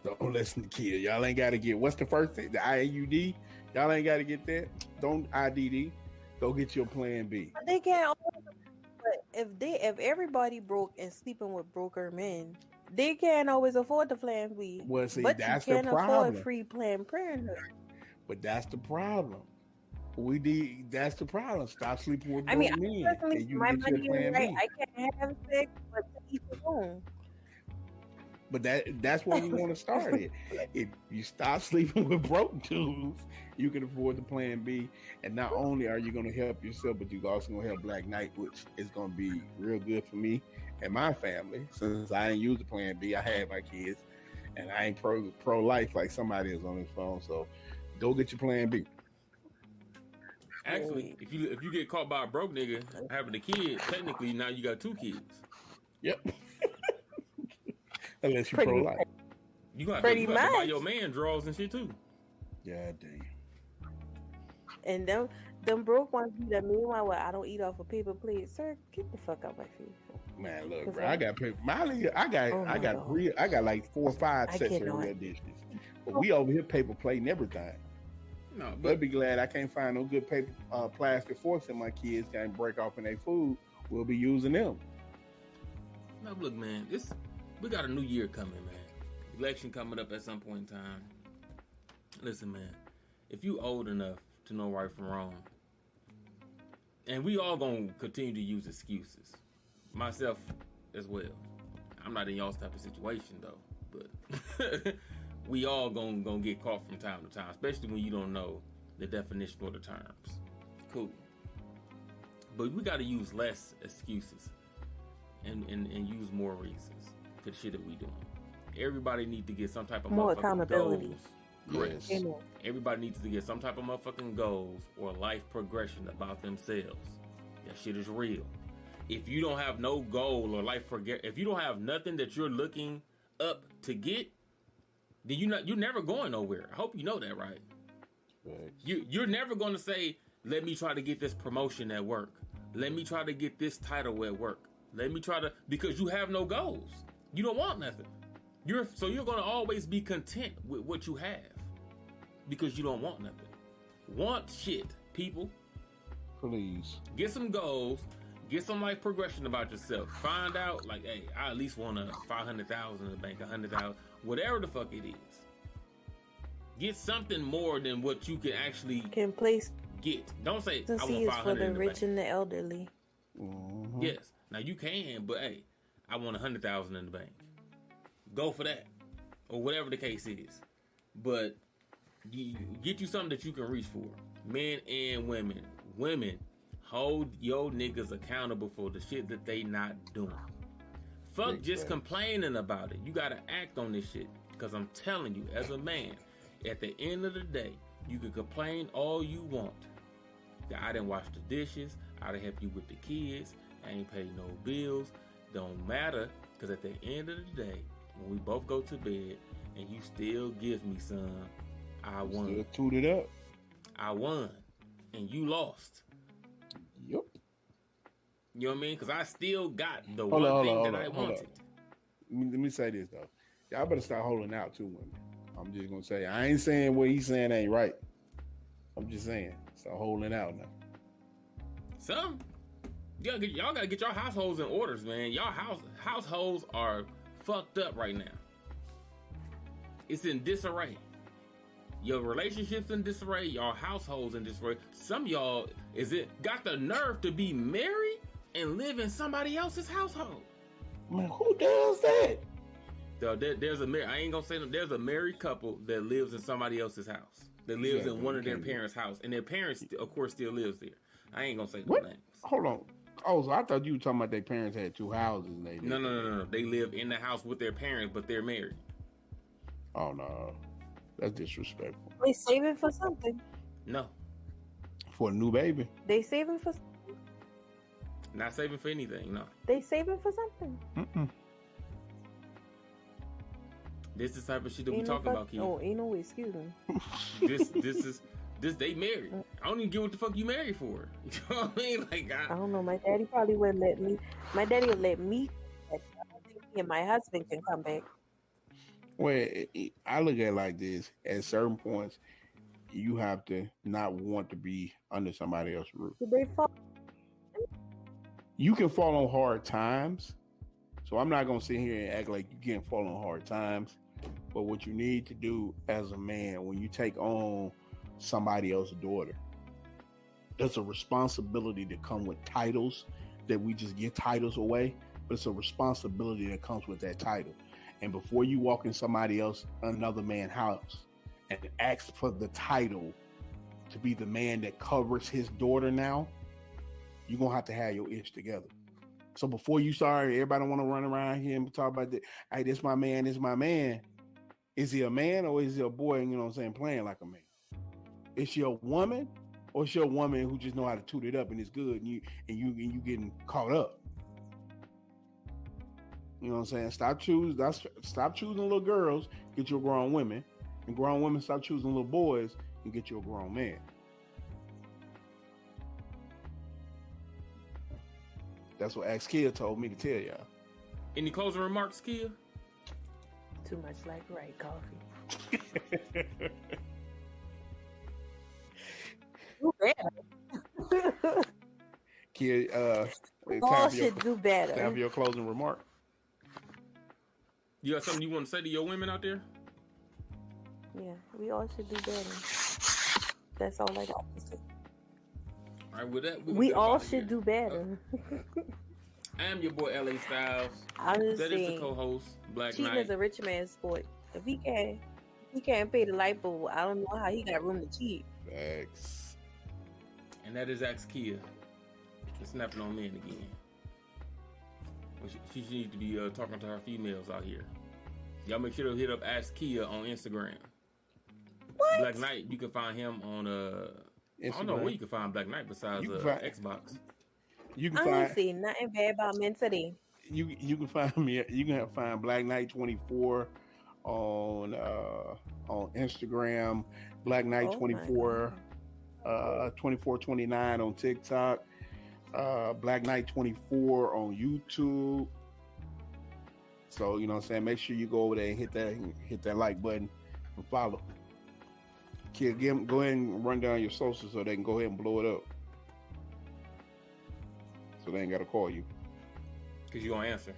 Don't listen to kids. Y'all ain't got to get, what's the first thing? The IUD? Y'all ain't got to get that. Don't IDD. Go get your plan B. But they can't always, but if everybody broke and sleeping with broker men, they can't always afford the plan B. Well, see, but that's you the can problem. afford free Planned Parenthood. But that's the problem. That's the problem. Stop sleeping with broke men. Personally, my money is right. I can't have sex, but to each his own. But that's where we want to start it. If you stop sleeping with broke dudes, you can afford the plan B. And not only are you going to help yourself, but you're also going to help Black Knight, which is going to be real good for me and my family. Since I didn't use the plan B, I had my kids, and I ain't pro-life like somebody is on this phone. So go get your plan B. Actually, if you get caught by a broke nigga having a kid, technically now you got 2 kids. Yep. Unless you're pro-life. You got to buy your man drawers and shit too. Yeah, damn. And them broke ones be the mean one where I don't eat off a paper plate. Sir, get the fuck out my face. Man, look, bro, I got paper. I got like 4 or 5 sets of real dishes. But we over here paper plate and everything. No, but I'd be glad I can't find no good paper plastic forks that my kids can't break off in their food. We'll be using them. No, look, man, we got a new year coming, man. Election coming up at some point in time. Listen, man, if you old enough to know right from wrong, and we all gonna continue to use excuses, myself as well. I'm not in y'all's type of situation though, but we all gonna get caught from time to time, especially when you don't know the definition or the terms. Cool, but we got to use less excuses and use more reasons for the shit that we doing. Everybody needs to get some type of more accountability. Goals. Correct. Yes. Everybody needs to get some type of motherfucking goals or life progression about themselves. That shit is real. If you don't have no goal or life progression, if you don't have nothing that you're looking up to get, then you're never going nowhere. I hope you know that, right? You're never going to say, let me try to get this promotion at work. Let me try to get this title at work. Let me try to, because you have no goals. You don't want nothing. You're going to always be content with what you have because you don't want nothing. Want shit, people. Please. Get some goals. Get some life progression about yourself. Find out, like, hey, I at least want $500,000 in the bank, $100,000, whatever the fuck it is. Get something more than what you can actually get. Don't say I want 500 for the in the rich bank. and the elderly. Mm-hmm. Yes, now you can, but hey, I want 100,000 in the bank. Go for that, or whatever the case is. But get you something that you can reach for. Men and women. Women, hold your niggas accountable for the shit that they not doing. Fuck just complaining about it. You gotta act on this shit. Because I'm telling you, as a man, at the end of the day, you can complain all you want. That I didn't wash the dishes, I didn't help you with the kids, I ain't paid no bills. Don't matter, because at the end of the day, when we both go to bed and you still give me some, I won. Still tooted up. I won. And you lost. Yep. You know what I mean? Because I still got the Hold one on, thing hold that on, I hold wanted. Let me say this, though. Y'all better start holding out, too, women. I'm just going to say, I ain't saying what he's saying ain't right. I'm just saying, start holding out now. Some. Y'all got to get your households in orders, man. Y'all households are fucked up right now. It's in disarray. Your relationships in disarray. Your households in disarray. Some of y'all got the nerve to be married and live in somebody else's household. Man, who does that? There's I ain't gonna say them. There's a married couple that lives in somebody else's house. That lives in one of their parents' house, and their parents, of course, still lives there. I ain't gonna say no names. Hold on. Oh, so I thought you were talking about their parents had two houses. And they No. They live in the house with their parents, but they're married. Oh no, that's disrespectful. They saving for something. No, For a new baby. They saving for something. not saving for anything. No, They saving for something. Mm-mm. this is the type of shit that we talking about, Keith. Oh, ain't no way. Excuse me. This they married. I don't even get what the fuck you married for. You know what I mean? Like I don't know. My daddy probably wouldn't let me. My daddy would let me. I don't think me and my husband can come back. Well, I look at it like this. At certain points, you have to not want to be under somebody else's roof. Did they fall? You can fall on hard times. So I'm not going to sit here and act like you can't fall on hard times. But what you need to do as a man, when you take on somebody else's daughter, there's a responsibility to come with titles that we just give titles away. But it's a responsibility that comes with that title. And before you walk in somebody else, another man's house, and ask for the title to be the man that covers his daughter now, you're going to have your ish together. So before you start, everybody want to run around here and talk about that. Hey, this my man, this my man. Is he a man or is he a boy, you know what I'm saying, playing like a man? Is she a woman or is she a woman who just know how to toot it up and it's good and you getting caught up? You know what I'm saying? Stop choosing little girls, get you a grown women, and grown women stop choosing little boys and get you a grown man. That's what Kia told me to tell y'all. Any closing remarks, Kia? Too much like right coffee. Do better. Kia, All should do better. Time for your closing remark. You got something you want to say to your women out there? Yeah, we all should do better. That's all I got to say. All right, with that, We all should do better. I am your boy LA Styles. I'm just That saying, is the co-host, Black cheating Knight. is a rich man's sport. If he can't pay the light bill, I don't know how he got room to cheat. Thanks. And that is Ax Kia. It's snapping on men again. Well, she needs to be talking to her females out here. Y'all make sure to hit up Ask Kia on Instagram. What? Black Knight, you can find him on I don't know where you can find Black Knight besides Xbox. You can I find ain't saying nothing bad about men today. you can find me. You can find Black Knight 24 on Instagram. Black Knight 24, 2429 on TikTok. Black Knight 24 on YouTube. So you know what I'm saying. Make sure you go over there and hit that like button and follow. Kid, go ahead and run down your socials so they can go ahead and blow it up. So they ain't got to call you. Because you gonna answer.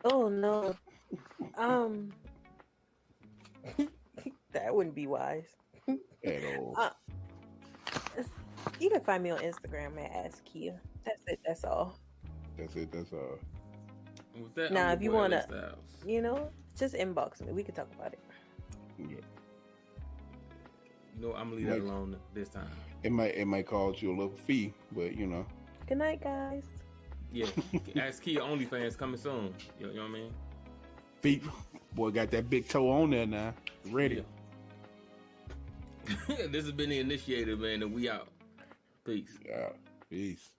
Oh no. That wouldn't be wise. At all. You can find me on Instagram at Ask Kia. That's it. That's all. That's it. That's all. With that, now, if you want to, just inbox me. We can talk about it. Yeah. You know, I'm gonna leave that alone this time. It might cost you a little fee, but Good night, guys. Yeah, Ask Kia OnlyFans coming soon. You know what I mean? Feet, boy, got that big toe on there now. Ready. Yeah. This has been the Initiated, man, and we out. Peace. Yeah. Peace.